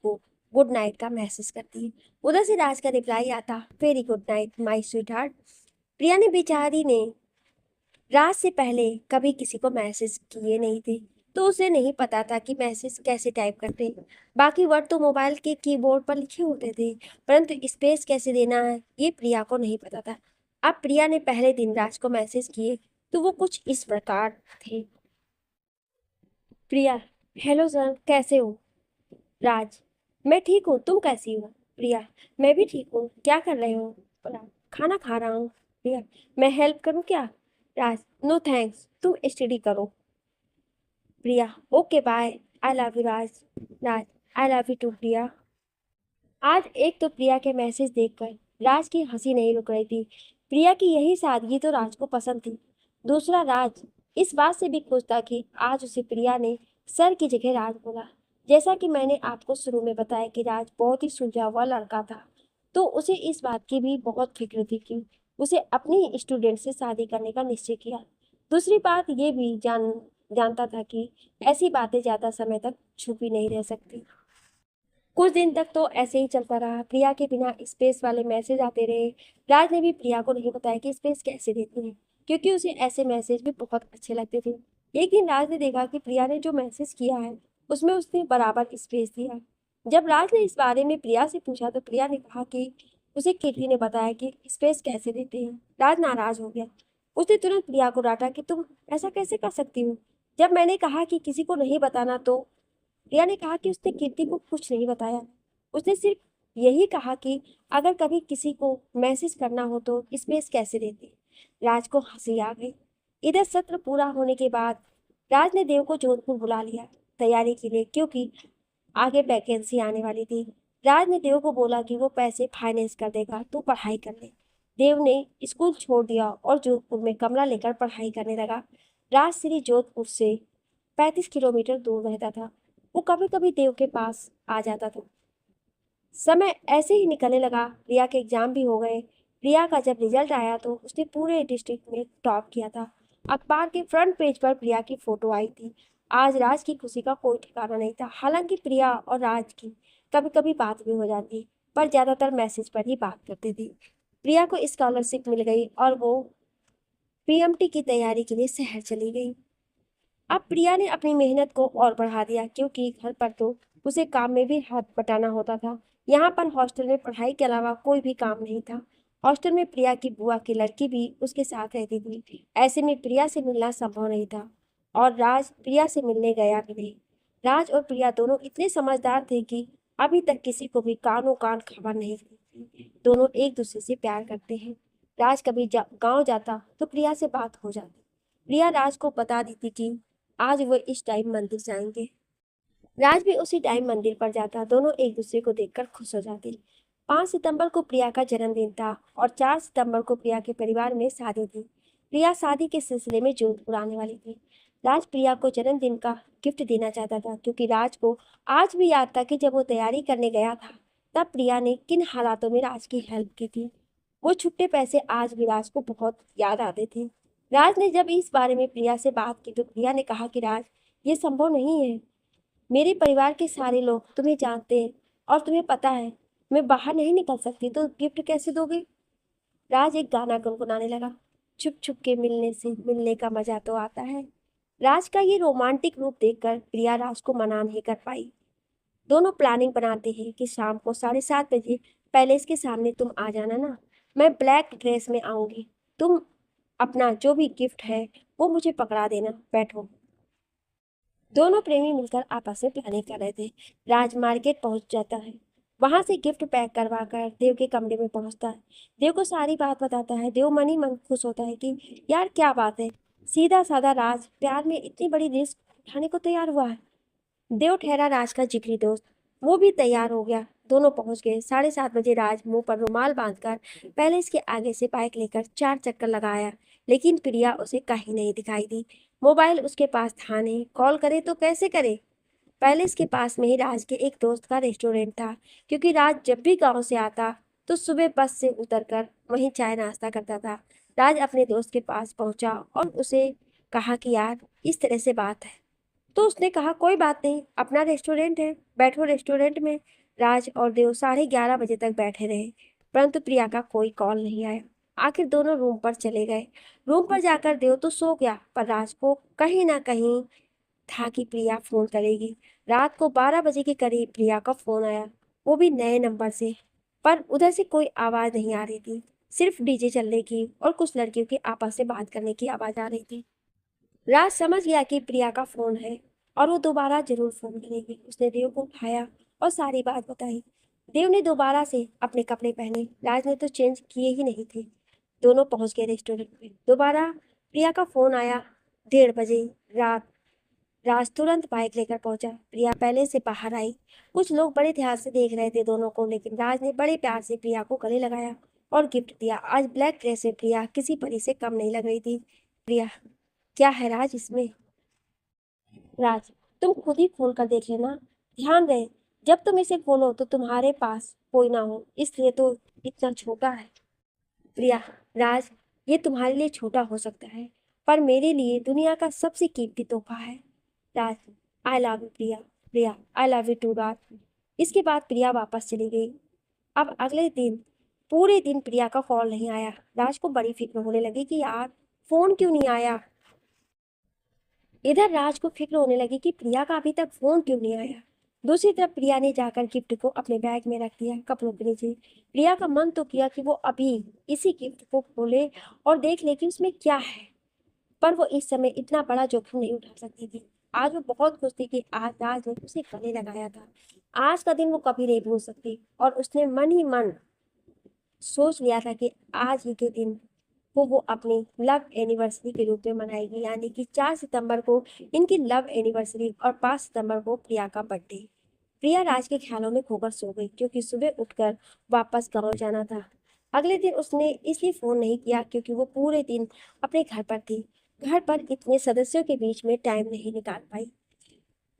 को गुड नाइट का मैसेज करती है। उधर से राज का रिप्लाई आता, very good night my sweetheart. Priya ने बेचारी ने रात से पहले कभी किसी को मैसेज किए नहीं थे, तो उसे नहीं पता था कि मैसेज कैसे टाइप करते हैं। बाकी वर्ड तो मोबाइल के कीबोर्ड पर लिखे होते थे, परंतु स्पेस कैसे देना है ये प्रिया को नहीं पता था। अब प्रिया ने पहले दिन राज को मैसेज किए तो वो कुछ इस प्रकार थे। प्रिया, हेलो सर, कैसे हो? राज, मैं ठीक हूँ, तुम कैसी हो? प्रिया, मैं भी ठीक हूँ, क्या कर रहे हो? राज, खाना खा रहा हूँ। प्रिया, मैं हेल्प करूँ क्या? राज, नो थैंक्स, तुम स्टडी करो। Priya, okay bye, I love you Raj. Raj, I love you too Priya. आज एक तो प्रिया के मैसेज देखकर राज की हंसी नहीं रुक रही थी। प्रिया की यही सादगी तो राज को पसंद थी। दूसरा, राज इस बात से भी खुश था कि आज उसे प्रिया ने सर की जगह राज बोला। जैसा कि मैंने आपको शुरू में बताया कि राज बहुत ही सुलझा हुआ लड़का था, तो उसे इस बात की भी बहुत फिक्र थी कि उसे अपनी स्टूडेंट से शादी करने का निश्चय किया। दूसरी बात ये भी जानता था कि ऐसी बातें ज्यादा समय तक छुपी नहीं रह सकती। कुछ दिन तक तो ऐसे ही चलता रहा। प्रिया के बिना स्पेस वाले मैसेज आते रहे। राज ने भी प्रिया को नहीं बताया कि स्पेस कैसे देती है, क्योंकि उसे ऐसे मैसेज भी बहुत अच्छे लगते थे। एक दिन राज ने देखा कि प्रिया ने जो मैसेज किया है उसमें उसने बराबर स्पेस दिया। जब राज ने इस बारे में प्रिया से पूछा तो प्रिया ने कहा कि उसे कीर्ति ने बताया कि स्पेस कैसे देते हैं। राज नाराज हो गया। उसने तुरंत प्रिया को डांटा कि तुम ऐसा कैसे कर सकती हो, जब मैंने कहा कि किसी को नहीं बताना तो। रिया ने कहा कि उसने कीर्ति को कुछ नहीं बताया, उसने सिर्फ यही कहा कि अगर कभी किसी को मैसेज करना हो तो स्पेस कैसे देते। राज को हंसी आ गई। इधर सत्र पूरा होने के बाद राज ने देव को जोधपुर बुला लिया तैयारी के लिए, क्योंकि आगे वैकेंसी आने वाली थी। राज ने देव को बोला कि वो पैसे फाइनेंस कर देगा, तू पढ़ाई कर ले। देव ने स्कूल छोड़ दिया और जोधपुर में कमरा लेकर पढ़ाई करने लगा। राज श्री जोधपुर से 35 किलोमीटर दूर रहता था। वो कभी कभी देव के पास आ जाता था। समय ऐसे ही निकलने लगा। प्रिया के एग्जाम भी हो गए। प्रिया का जब रिजल्ट आया तो उसने पूरे डिस्ट्रिक्ट में टॉप किया था। अखबार के फ्रंट पेज पर प्रिया की फोटो आई थी। आज राज की खुशी का कोई ठिकाना नहीं था। हालांकि प्रिया और राज की कभी कभी बात भी हो जाती, पर ज्यादातर मैसेज पर ही बात करती थी। प्रिया को स्कॉलरशिप मिल गई और वो पीएमटी की तैयारी के लिए शहर चली गई। अब प्रिया ने अपनी मेहनत को और बढ़ा दिया, क्योंकि घर पर तो उसे काम में भी हाथ बटाना होता था। यहाँ पर हॉस्टल में पढ़ाई के अलावा कोई भी काम नहीं था। हॉस्टल में प्रिया की बुआ की लड़की भी उसके साथ रहती थी। ऐसे में प्रिया से मिलना संभव नहीं था और राज प्रिया से मिलने गया भी नहीं। राज और प्रिया दोनों इतने समझदार थे कि अभी तक किसी को भी कानों कान खबर नहीं थी। दोनों एक दूसरे से प्यार करते हैं। राज कभी गांव जाता तो प्रिया से बात हो जाती। प्रिया राज को बता देती कि आज वो इस टाइम मंदिर जाएंगे। राज भी उसी टाइम मंदिर पर जाता। दोनों एक दूसरे को देखकर खुश हो जाते। 5 सितंबर को प्रिया का जन्मदिन था और 4 सितंबर को प्रिया के परिवार में शादी थी। प्रिया शादी के सिलसिले में जोधपुर आने वाली थी। राज प्रिया को जन्मदिन का गिफ्ट देना चाहता था, क्योंकि राज को आज भी याद था कि जब वो तैयारी करने गया था तब प्रिया ने किन हालातों में राज की हेल्प की थी। वो छुट्टे पैसे आज भी राज को बहुत याद आते थे। राज ने जब इस बारे में प्रिया से बात की तो प्रिया ने कहा कि राज, ये संभव नहीं है। मेरे परिवार के सारे लोग तुम्हें जानते हैं और तुम्हें पता है मैं बाहर नहीं निकल सकती, तो गिफ्ट कैसे दोगे। राज एक गाना गुनगुनाने लगा, छुप छुप के मिलने से मिलने का मजा तो आता है। राज का ये रोमांटिक रूप देखकर प्रिया राज को मना नहीं कर पाई। दोनों प्लानिंग बनाते हैं कि शाम को 7:30 बजे पैलेस के सामने तुम आ जाना ना। मैं ब्लैक ड्रेस में आऊंगी। तुम अपना जो भी गिफ्ट है वो मुझे पकड़ा देना। बैठो। दोनों प्रेमी मिलकर आपस में प्लानिंग कर रहे थे। राज मार्केट पहुंच जाता है। वहां से गिफ्ट पैक करवा कर देव के कमरे में पहुंचता है। देव को सारी बात बताता है। देव मन ही मन खुश होता है कि यार क्या बात है, सीधा साधा राज प्यार में इतनी बड़ी रिस्क उठाने को तैयार हुआ है। देव ठहरा राज का जिगरी दोस्त, वो भी तैयार हो गया। दोनों पहुंच गए। 7:30 बजे राज मुंह पर रुमाल बांधकर पैलेस के आगे से बाइक लेकर 4 चक्कर लगाया, लेकिन प्रिया उसे कहीं नहीं दिखाई दी। मोबाइल उसके पास था नहीं, कॉल करे तो कैसे करे। पैलेस के पास में ही राज के एक दोस्त का रेस्टोरेंट था, क्योंकि राज जब भी गांव से आता तो सुबह बस से उतरकर वहीं चाय नाश्ता करता था। राज अपने दोस्त के पास पहुंचा और उसे कहा कि यार इस तरह से बात है। तो उसने कहा कोई बात नहीं, अपना रेस्टोरेंट है, बैठो रेस्टोरेंट में। राज और देव 11:30 बजे तक बैठे रहे, परंतु प्रिया का कोई कॉल नहीं आया। आखिर दोनों रूम पर चले गए। रूम पर जाकर देव तो सो गया, पर राज को कहीं ना कहीं था कि प्रिया फोन करेगी। रात को 12 बजे के करीब प्रिया का फोन आया, वो भी नए नंबर से। पर उधर से कोई आवाज नहीं आ रही थी, सिर्फ डीजे चलने की और कुछ लड़कियों की आपस में बात करने की आवाज आ रही थी। राज समझ गया कि प्रिया का फोन है और वो दोबारा जरूर फोन करेगी। उसने देव को उठाया और सारी बात बताई। देव ने दोबारा से अपने कपड़े पहने। राज ने तो चेंज किए ही नहीं थे। दोनों पहुंच गए रेस्टोरेंट में। दोबारा प्रिया का फोन आया। 1:30 बजे रात। राज तुरंत बाइक लेकर पहुंचा। प्रिया पहले से बाहर आई। कुछ लोग बड़े ध्यान से देख रहे थे दोनों को, लेकिन राज ने बड़े प्यार से प्रिया को गले लगाया और गिफ्ट दिया। आज ब्लैक ड्रेस में प्रिया किसी परी से कम नहीं लग रही थी। प्रिया, क्या है राज इसमें। राज, तुम खुद ही खोल कर देख लेना। ध्यान रहे जब तुम इसे खोलो तो तुम्हारे पास कोई ना हो, इसलिए तो इतना छोटा है। प्रिया, राज, ये तुम्हारे लिए छोटा हो सकता है, पर मेरे लिए दुनिया का सबसे कीमती तोहफा है। Raj, I love you Priya. Priya, I love you too Raj. इसके बाद प्रिया वापस चली गई। अब अगले दिन पूरे दिन प्रिया का कॉल नहीं आया। राज को बड़ी फिक्र होने लगी कि यार फोन क्यों नहीं आया। इधर राज को फिक्र होने लगी कि प्रिया का अभी तक फोन क्यों नहीं आया। दूसरी तरफ प्रिया ने जाकर गिफ्ट को अपने बैग में रख दिया, कपड़ों के नीचे। प्रिया का मन तो किया कि वो अभी इसी गिफ्ट को खोले और देख ले कि उसमें क्या है, पर वो इस समय इतना बड़ा जोखिम नहीं उठा सकती थी। आज वो बहुत खुश थी कि आज राज ने उसे गले लगाया था। आज का दिन वो कभी नहीं भूल सकती और उसने मन ही मन सोच लिया था कि आज ही के दिन वो अपनी लव एनिवर्सरी के रूप में मनाएगी, यानी कि 4 सितंबर को इनकी लव एनिवर्सरी और 5 सितंबर को प्रिया का बर्थडे। प्रिया राज के ख्यालों में खोकर सो गई, क्योंकि सुबह उठकर वापस गांव जाना था। अगले दिन उसने इसलिए फोन नहीं किया क्योंकि वो पूरे दिन अपने घर पर थी। घर पर इतने सदस्यों के बीच में टाइम नहीं निकाल पाई।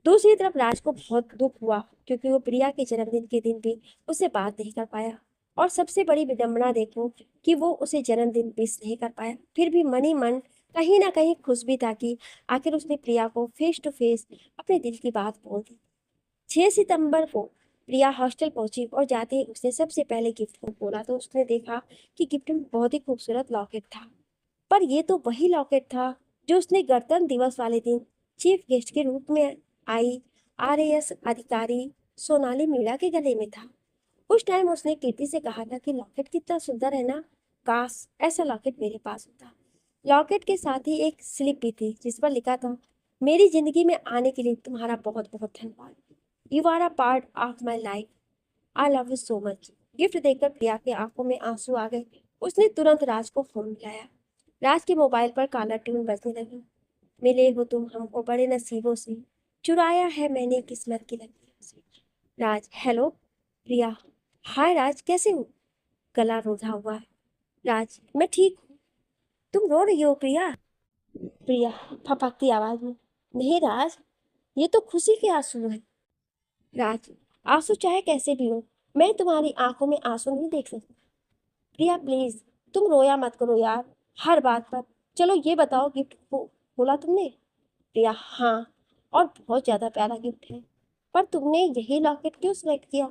दूसरी तरफ राज को बहुत दुख हुआ, क्योंकि वो प्रिया के जन्मदिन के दिन भी उससे बात नहीं कर पाया। और सबसे बड़ी विडंबना देखो कि वो उसे जन्मदिन विश नहीं कर पाया। फिर भी मन ही मन कहीं ना कहीं खुश भी था कि आखिर उसने प्रिया को फेस टू फेस अपने दिल की बात बोल दी। 6 सितंबर को प्रिया हॉस्टल पहुंची और जाते ही उसने सबसे पहले गिफ्ट को खोला तो उसने देखा कि गिफ्ट में बहुत ही खूबसूरत लॉकेट था। पर ये तो वही लॉकेट था जो उसने गणतंत्र दिवस वाले दिन चीफ गेस्ट के रूप में आई आरएएस अधिकारी सोनाली मीणा के गले में था। उस टाइम उसने कीर्ति से कहा था कि लॉकेट कितना सुंदर है ना, काश ऐसा लॉकेट मेरे पास होता। लॉकेट के साथ ही एक स्लिप भी थी जिस पर लिखा था, मेरी जिंदगी में आने के लिए तुम्हारा बहुत बहुत धन्यवाद, you are a part of my life, I love you so much. Gift देखकर प्रिया की आंखों में आंसू आ गए। उसने तुरंत राज को फोन मिलाया। राज के मोबाइल पर कालर ट्यून बजने लगी, मिले हो तुम हमको बड़े नसीबों से, चुराया है मैंने किस्मत की लकीरों से। राज, हेलो। प्रिया, हाय राज, कैसे हो? गला रूंधा हुआ है। राज, मैं ठीक हूँ। तुम रो रही हो प्रिया? प्रिया फपकती आवाज में, नहीं राज, ये तो खुशी के आंसू हैं। राज, आंसू चाहे कैसे भी हो, मैं तुम्हारी आंखों में आंसू नहीं देख सकती। प्रिया प्लीज, तुम रोया मत करो यार, हर बात पर। चलो ये बताओ, गिफ्ट को बोला तुमने? प्रिया, हाँ, और बहुत ज्यादा प्यारा गिफ्ट है। पर तुमने यही लॉकेट क्यों सिलेक्ट किया?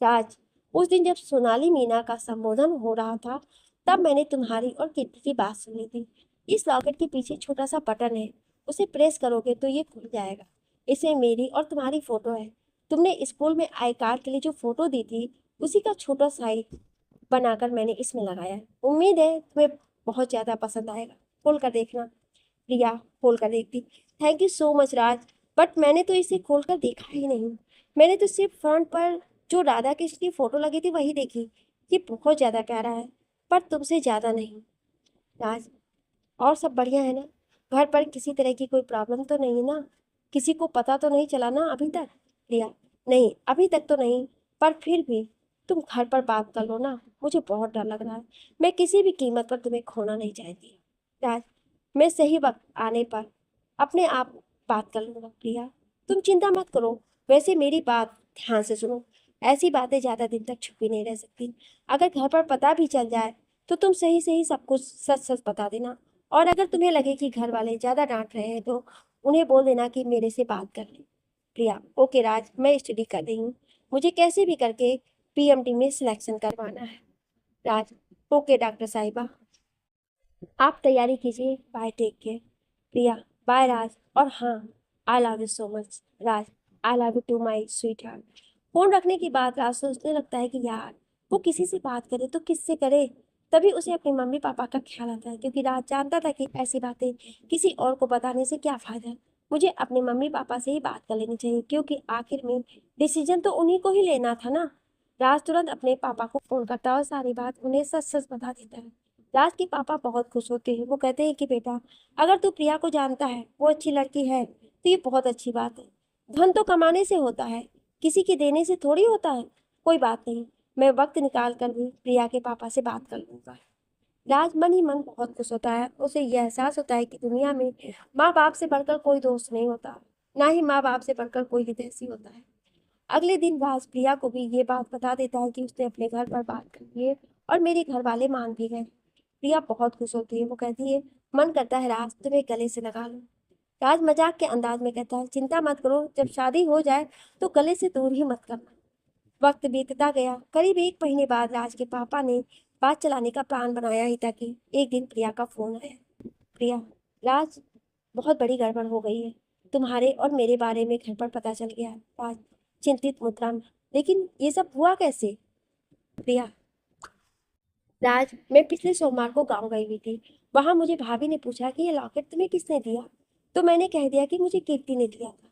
राज, उस दिन जब सोनाली मीना का संबोधन हो रहा था तब मैंने तुम्हारी और कीर्ति की बात सुनी थी। इस लॉकेट के पीछे छोटा सा बटन है, उसे प्रेस करोगे तो ये खुल जाएगा। इसमें मेरी और तुम्हारी फोटो है। तुमने स्कूल में आई कार्ड के लिए जो फोटो दी थी उसी का छोटा साइज बनाकर मैंने इसमें लगाया है। उम्मीद है तुम्हें बहुत ज्यादा पसंद आएगा। खोल कर देखना। प्रिया खोल कर देखती, thank you so much Raj, but मैंने तो इसे खोल कर देखा ही नहीं। मैंने तो सिर्फ फ्रंट पर जो राधा कृष्ण की फोटो लगी थी वही देखी। ये बहुत ज्यादा प्यारा है, पर तुमसे ज्यादा नहीं। राज, और सब बढ़िया है ना? घर पर किसी तरह की कोई प्रॉब्लम तो नहीं है ना? किसी को पता तो नहीं चला ना अभी तक? प्रिया, नहीं अभी तक तो नहीं, पर फिर भी तुम घर पर बात कर लो ना, मुझे बहुत डर लग रहा है। मैं किसी भी कीमत पर तुम्हें खोना नहीं चाहती। राज, मैं सही वक्त आने पर अपने आप बात कर लूंगा। प्रिया, तुम चिंता मत करो। वैसे मेरी बात ध्यान से सुनो, ऐसी बातें ज्यादा दिन तक छुपी नहीं रह सकती। अगर घर पर पता भी चल जाए तो तुम सही सही सब कुछ सच सच बता देना। और अगर तुम्हें लगे कि घर वाले ज्यादा डांट रहे हैं तो उन्हें बोल देना कि मेरे से बात कर ले। प्रिया, ओके राज, मैं स्टडी कर रही हूँ, मुझे कैसे भी करके पीएमटी में सिलेक्शन करवाना है। राज, ओके डॉक्टर साहिबा, आप तैयारी कीजिए, bye, take care. Priya, bye Raj, और हाँ, I love you so much. Raj, I love you too my sweetheart. Phone रखने की बात राज सोचने लगता है कि यार वो किसी से बात करे तो किससे करे। तभी उसे अपने मम्मी पापा का ख्याल आता है, क्योंकि राज जानता था कि ऐसी बातें किसी और को बताने से क्या फायदा है। मुझे अपने मम्मी पापा से ही बात कर लेनी चाहिए, क्योंकि आखिर में डिसीजन तो उन्हीं को ही लेना था ना। राज तुरंत अपने पापा को फोन करता है और सारी बात उन्हें सच सच बता देता है। राज के पापा बहुत खुश होते हैं। वो कहते हैं कि बेटा, अगर तू प्रिया को जानता है, वो अच्छी लड़की है, तो ये बहुत अच्छी बात है। धन तो कमाने से होता है, किसी के देने से थोड़ी होता है। कोई बात नहीं, मैं वक्त निकाल कर भी प्रिया के पापा से बात कर लूंगा। राज मन ही मन बहुत खुश होता है। उसे यह एहसास होता है कि दुनिया में माँ बाप से बढ़कर कोई दोस्त नहीं होता, ना ही माँ बाप से बढ़कर कोई हितैषी होता है। अगले दिन राज प्रिया को भी ये बात बता देता है कि उसने अपने घर पर बात कर ली है और मेरे घर वाले मान भी गए। प्रिया बहुत खुश होती है। वो कहती है, मन करता है राज तुम्हें गले से लगा लूं। राज मजाक के अंदाज में कहता है, चिंता मत करो, जब शादी हो जाए तो गले से दूर ही मत करना। वक्त बीतता गया। करीब 1 महीने बाद राज के पापा ने बात चलाने का प्लान बनाया ही था कि एक दिन प्रिया का फोन आया। प्रिया, राज, बहुत बड़ी गड़बड़ हो गई है, तुम्हारे और मेरे बारे में घर पर पता चल गया है। राज चिंतित मुद्रा में, लेकिन ये सब हुआ कैसे? प्रिया, राज, मैं पिछले सोमवार को गांव गई हुई थी। वहां मुझे भाभी ने पूछा कि ये लॉकेट तुम्हें किसने दिया, तो मैंने कह दिया कि मुझे कीर्ति ने दिया था।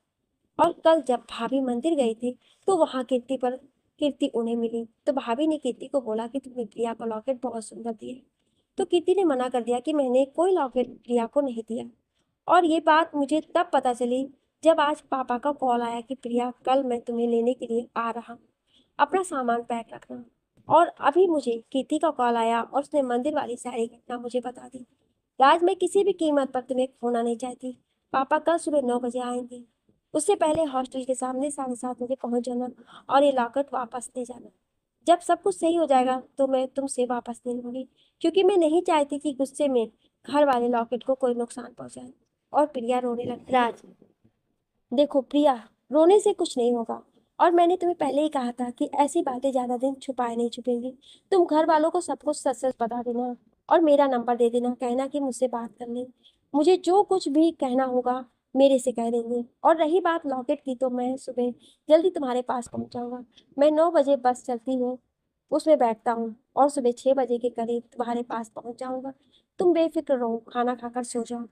और कल जब भाभी मंदिर गई थी तो वहां कीर्ति उन्हें मिली, तो भाभी ने कीर्ति को बोला कि तुमने प्रिया को लॉकेट बहुत सुंदर दिया। तो कीर्ति ने मना कर दिया कि मैंने कोई लॉकेट प्रिया को नहीं दिया। और ये बात मुझे तब पता चली जब आज पापा का कॉल आया कि प्रिया, कल मैं तुम्हें लेने के लिए आ रहा हूँ, अपना सामान पैक रखना। और अभी मुझे कीर्ति का कॉल आया और उसने मंदिर वाली सारी घटना मुझे बता दी। राज, मैं किसी भी कीमत पर तुम्हें खोना नहीं चाहती। पापा कल सुबह 9 बजे आएंगे, उससे पहले हॉस्टल के सामने 7:30 बजे पहुंच जाना और ये लॉकेट वापस ले जाना। जब सब कुछ सही हो जाएगा तो मैं तुमसे वापस ले लूंगी, क्योंकि मैं नहीं चाहती कि गुस्से में घर वाले लॉकेट को कोई नुकसान पहुंचाए। और प्रिया रोने लगी। राज, देखो प्रिया, रोने से कुछ नहीं होगा, और मैंने तुम्हें पहले ही कहा था कि ऐसी बातें ज्यादा दिन छुपाए नहीं छुपेंगी। तुम घर वालों को सब कुछ सच सच बता देना और मेरा नंबर दे देना, कहना कि मुझसे बात कर ले। मुझे जो कुछ भी कहना होगा मेरे से कह देंगे। और रही बात लॉकेट की, तो मैं सुबह जल्दी तुम्हारे पास पहुंच जाऊंगा। मैं 9 बजे बस चलती है, उसमें बैठता हूँ और सुबह 6 बजे के करीब तुम्हारे पास पहुंच जाऊंगा। तुम बेफिक्र रहो, खाना खाकर सो जाओ।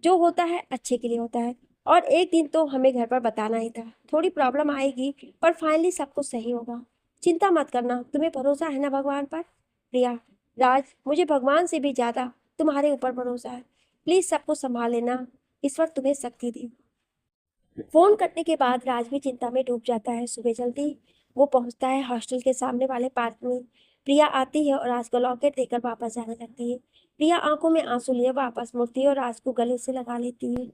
जो होता है अच्छे के लिए होता है, और एक दिन तो हमें घर पर बताना ही था। थोड़ी प्रॉब्लम आएगी, पर फाइनली सब कुछ सही होगा। चिंता मत करना, तुम्हें भरोसा है ना भगवान पर? प्रिया, राज, मुझे भगवान से भी ज्यादा तुम्हारे ऊपर भरोसा है। प्लीज सब कुछ संभाल लेना, ईश्वर तुम्हें शक्ति दे। फोन कटने के बाद राज भी चिंता में डूब जाता है। सुबह जल्दी वो पहुंचता है हॉस्टल के सामने वाले पार्क में। प्रिया आती है और राज को लॉकेट देकर वापस जाने लगती है। प्रिया आंखों में आंसू लिए वापस मुड़ती है और राज को गले से लगा लेती है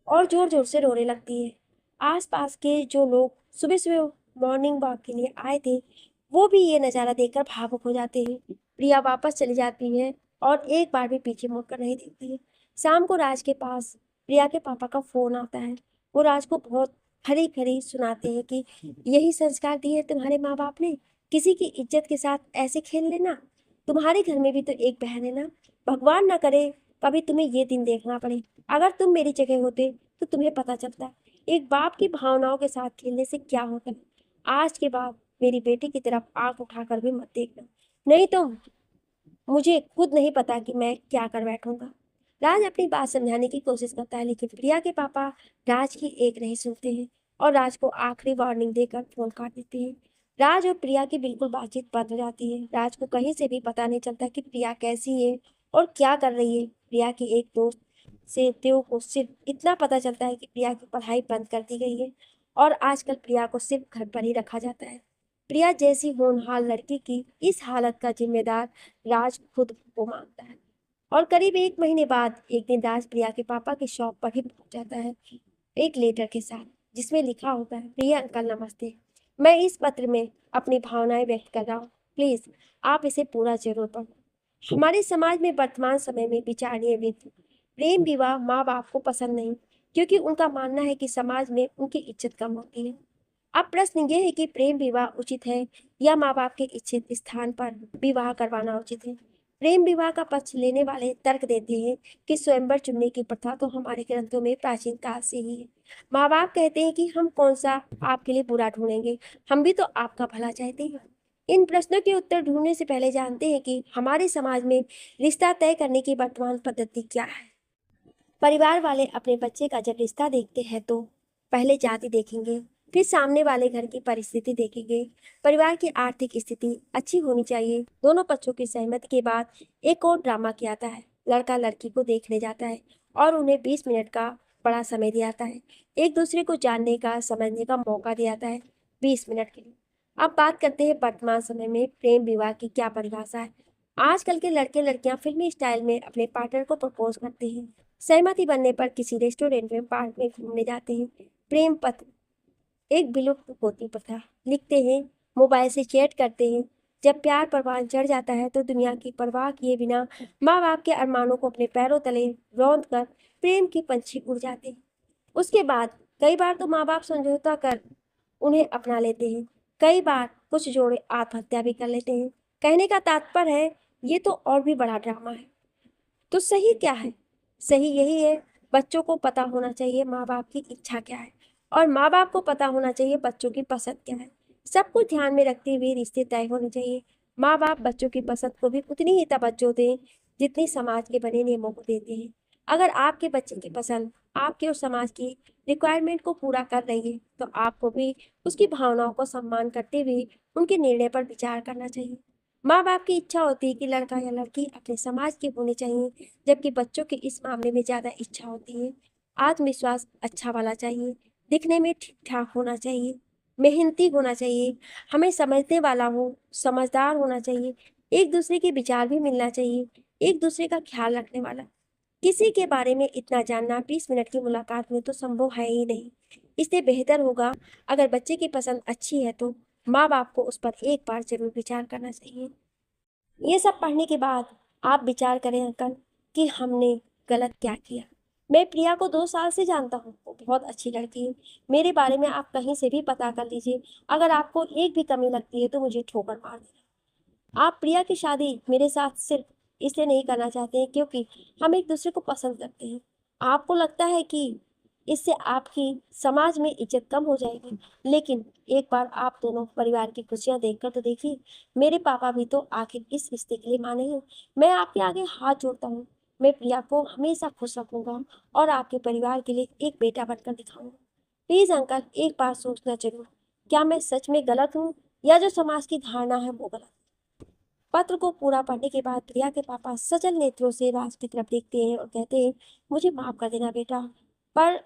और जोर जोर से रोने लगती है। आसपास के जो लोग सुबह सुबह मॉर्निंग वॉक के लिए आए थे, वो भी ये नज़ारा देखकर भावुक हो जाते हैं। प्रिया वापस चली जाती है और एक बार भी पीछे मुड़कर नहीं देखती है। शाम को राज के पास प्रिया के पापा का फोन आता है। वो राज को बहुत खरी खरी सुनाते हैं कि यही संस्कार दिए तुम्हारे माँ बाप ने, किसी की इज्जत के साथ ऐसे खेल लेना। तुम्हारे घर में भी तो एक बहन है ना। भगवान ना करे कभी तुम्हें ये दिन देखना पड़े। अगर तुम मेरी जगह होते तो तुम्हें पता चलता एक बाप की भावनाओं के साथ खेलने से क्या होता है। आज के बाद मेरी बेटी की तरफ आंख उठाकर भी मत देखना, नहीं तो मुझे खुद नहीं पता कि मैं क्या कर बैठूंगा। राज अपनी बात समझाने की कोशिश करता है, लेकिन प्रिया के पापा राज की एक नहीं सुनते हैं और राज को आखिरी वार्निंग देकर फोन काट देते हैं। राज और प्रिया की बिल्कुल बातचीत बंद हो जाती है। राज को कहीं से भी पता नहीं चलता कि प्रिया कैसी है और क्या कर रही है। प्रिया की एक दोस्त से देव को सिर्फ इतना पता चलता है कि प्रिया की पढ़ाई बंद कर दी गई है और आजकल प्रिया को सिर्फ घर पर ही रखा जाता है। प्रिया जैसी होनहार लड़की की इस हालत का जिम्मेदार राज खुद को मानता है। और करीब 1 महीने बाद एक दिन राज प्रिया के पापा की शॉप पर ही पहुंच जाता है, एक लेटर के साथ, जिसमें लिखा होता है, प्रिया अंकल नमस्ते, मैं इस पत्र में अपनी भावनाएं व्यक्त कर रहा हूँ। प्लीज आप इसे पूरा जरूर पढ़ो। हमारे समाज में वर्तमान समय में विचारणीय विधि प्रेम विवाह माँ बाप को पसंद नहीं, क्योंकि उनका मानना है कि समाज में उनकी इज्जत कम होती है। अब प्रश्न ये है कि प्रेम विवाह उचित है या माँ बाप के इच्छित स्थान पर विवाह करवाना उचित है। प्रेम विवाह का पक्ष लेने वाले तर्क देते हैं कि स्वयंवर चुनने की प्रथा तो हमारे ग्रंथों में प्राचीन काल से ही है। माँ बाप कहते हैं कि हम कौन सा आपके लिए बुरा ढूंढेंगे, हम भी तो आपका भला चाहते हैं। इन प्रश्नों के उत्तर ढूंढने से पहले जानते हैं कि हमारे समाज में रिश्ता तय करने की वर्तमान पद्धति क्या है। परिवार वाले अपने बच्चे का जब रिश्ता देखते हैं तो पहले जाति देखेंगे, फिर सामने वाले घर की परिस्थिति देखेंगे। परिवार की आर्थिक स्थिति अच्छी होनी चाहिए। दोनों पक्षों की सहमति के बाद एक और ड्रामा किया जाता है। लड़का लड़की को देखने जाता है और उन्हें 20 मिनट का बड़ा समय दिया जाता है। एक दूसरे को जानने का समझने का मौका दिया जाता है 20 मिनट के लिए। अब बात करते हैं वर्तमान समय में प्रेम विवाह की क्या परिभाषा है। आजकल के लड़के लड़कियां फिल्मी स्टाइल में अपने पार्टनर को प्रपोज करते हैं। सहमति बनने पर किसी रेस्टोरेंट में पार्क में घूमने जाते हैं। प्रेम पत्र एक विलुप्त होती प्रथा, लिखते हैं, मोबाइल से चैट करते हैं। जब प्यार परवान चढ़ जाता है तो दुनिया की परवाह किए बिना माँ बाप के अरमानों को अपने पैरों तले रौंद कर प्रेम के पंछी उड़ जाते हैं। उसके बाद कई बार तो माँ बाप समझौता कर उन्हें अपना लेते हैं। कई बार कुछ जोड़े आत्महत्या भी कर लेते हैं। कहने का तात्पर्य है, ये तो और भी बड़ा ड्रामा है। तो सही क्या है? सही यही है, बच्चों को पता होना चाहिए माँ बाप की इच्छा क्या है और माँ बाप को पता होना चाहिए बच्चों की पसंद क्या है। सब कुछ ध्यान में रखते हुए रिश्ते तय होने चाहिए। माँ बाप बच्चों की पसंद को भी उतनी ही तवज्जो दें जितनी समाज के बने नियमों को देते हैं। अगर आपके बच्चे की पसंद आपके और समाज की रिक्वायरमेंट को पूरा कर रही है तो आपको भी उसकी भावनाओं को सम्मान करते हुए उनके निर्णय पर विचार करना चाहिए। माँ बाप की इच्छा होती है कि लड़का या लड़की अपने समाज के होने चाहिए, जबकि बच्चों की इस मामले में ज़्यादा इच्छा होती है आत्मविश्वास अच्छा वाला चाहिए, दिखने में ठीक ठाक होना चाहिए, मेहनती होना चाहिए, हमें समझने वाला हो, समझदार होना चाहिए, एक दूसरे के विचार भी मिलना चाहिए, एक दूसरे का ख्याल रखने वाला। किसी के बारे में इतना जानना 20 मिनट की मुलाकात में तो संभव है ही नहीं। इसलिए बेहतर होगा, अगर बच्चे की पसंद अच्छी है तो माँ बाप को उस पर एक बार जरूर विचार करना चाहिए। ये सब पढ़ने के बाद आप विचार करें अंकल कि हमने गलत क्या किया। मैं प्रिया को 2 साल से जानता हूँ, वो बहुत अच्छी लड़की है। मेरे बारे में आप कहीं से भी पता कर लीजिए, अगर आपको एक भी कमी लगती है तो मुझे ठोकर मार देना। आप प्रिया की शादी मेरे साथ सिर्फ इसलिए नहीं करना चाहते हैं क्योंकि हम एक दूसरे को पसंद करते हैं। आपको लगता है कि इससे आपकी समाज में इज्जत कम हो जाएगी, लेकिन एक बार आप दोनों परिवार की खुशियां देखकर तो देखिए। मेरे पापा भी तो आखिर इस रिश्ते के लिए माने हैं। मैं आपके आगे हाथ जोड़ता हूँ। मैं प्रिया को हमेशा खुश रखूंगा और आपके परिवार के लिए एक बेटा बनकर दिखाऊंगा। प्लीज अंकल, एक बार सोचना जरूर, क्या मैं सच में गलत हूँ या जो समाज की धारणा है वो गलत। पत्र को पूरा पढ़ने के बाद प्रिया के पापा सजल नेत्रों से राज की तरफ देखते हैं और कहते हैं, मुझे माफ कर देना बेटा, पर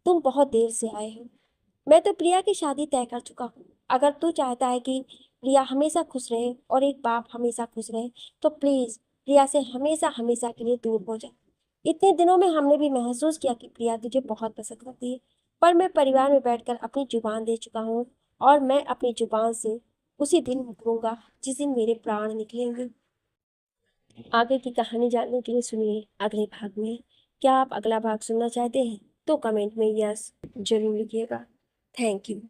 तुम बहुत देर से आए हो। मैं तो प्रिया की शादी तय कर चुका हूँ। अगर तू चाहता है कि प्रिया हमेशा खुश रहे और एक बाप हमेशा खुश रहे, तो प्लीज प्रिया से हमेशा हमेशा के लिए दूर हो जा। इतने दिनों में हमने भी महसूस किया कि प्रिया तुझे बहुत पसंद करती है, पर मैं परिवार में बैठकर अपनी जुबान दे चुका हूँ और मैं अपनी जुबान से उसी दिन मुकरूंगा जिस दिन मेरे प्राण निकलेंगे। आगे की कहानी जानने के लिए सुनिए अगले भाग में। क्या आप अगला भाग सुनना चाहते हैं तो कमेंट में यस जरूर लिखिएगा। Thank you.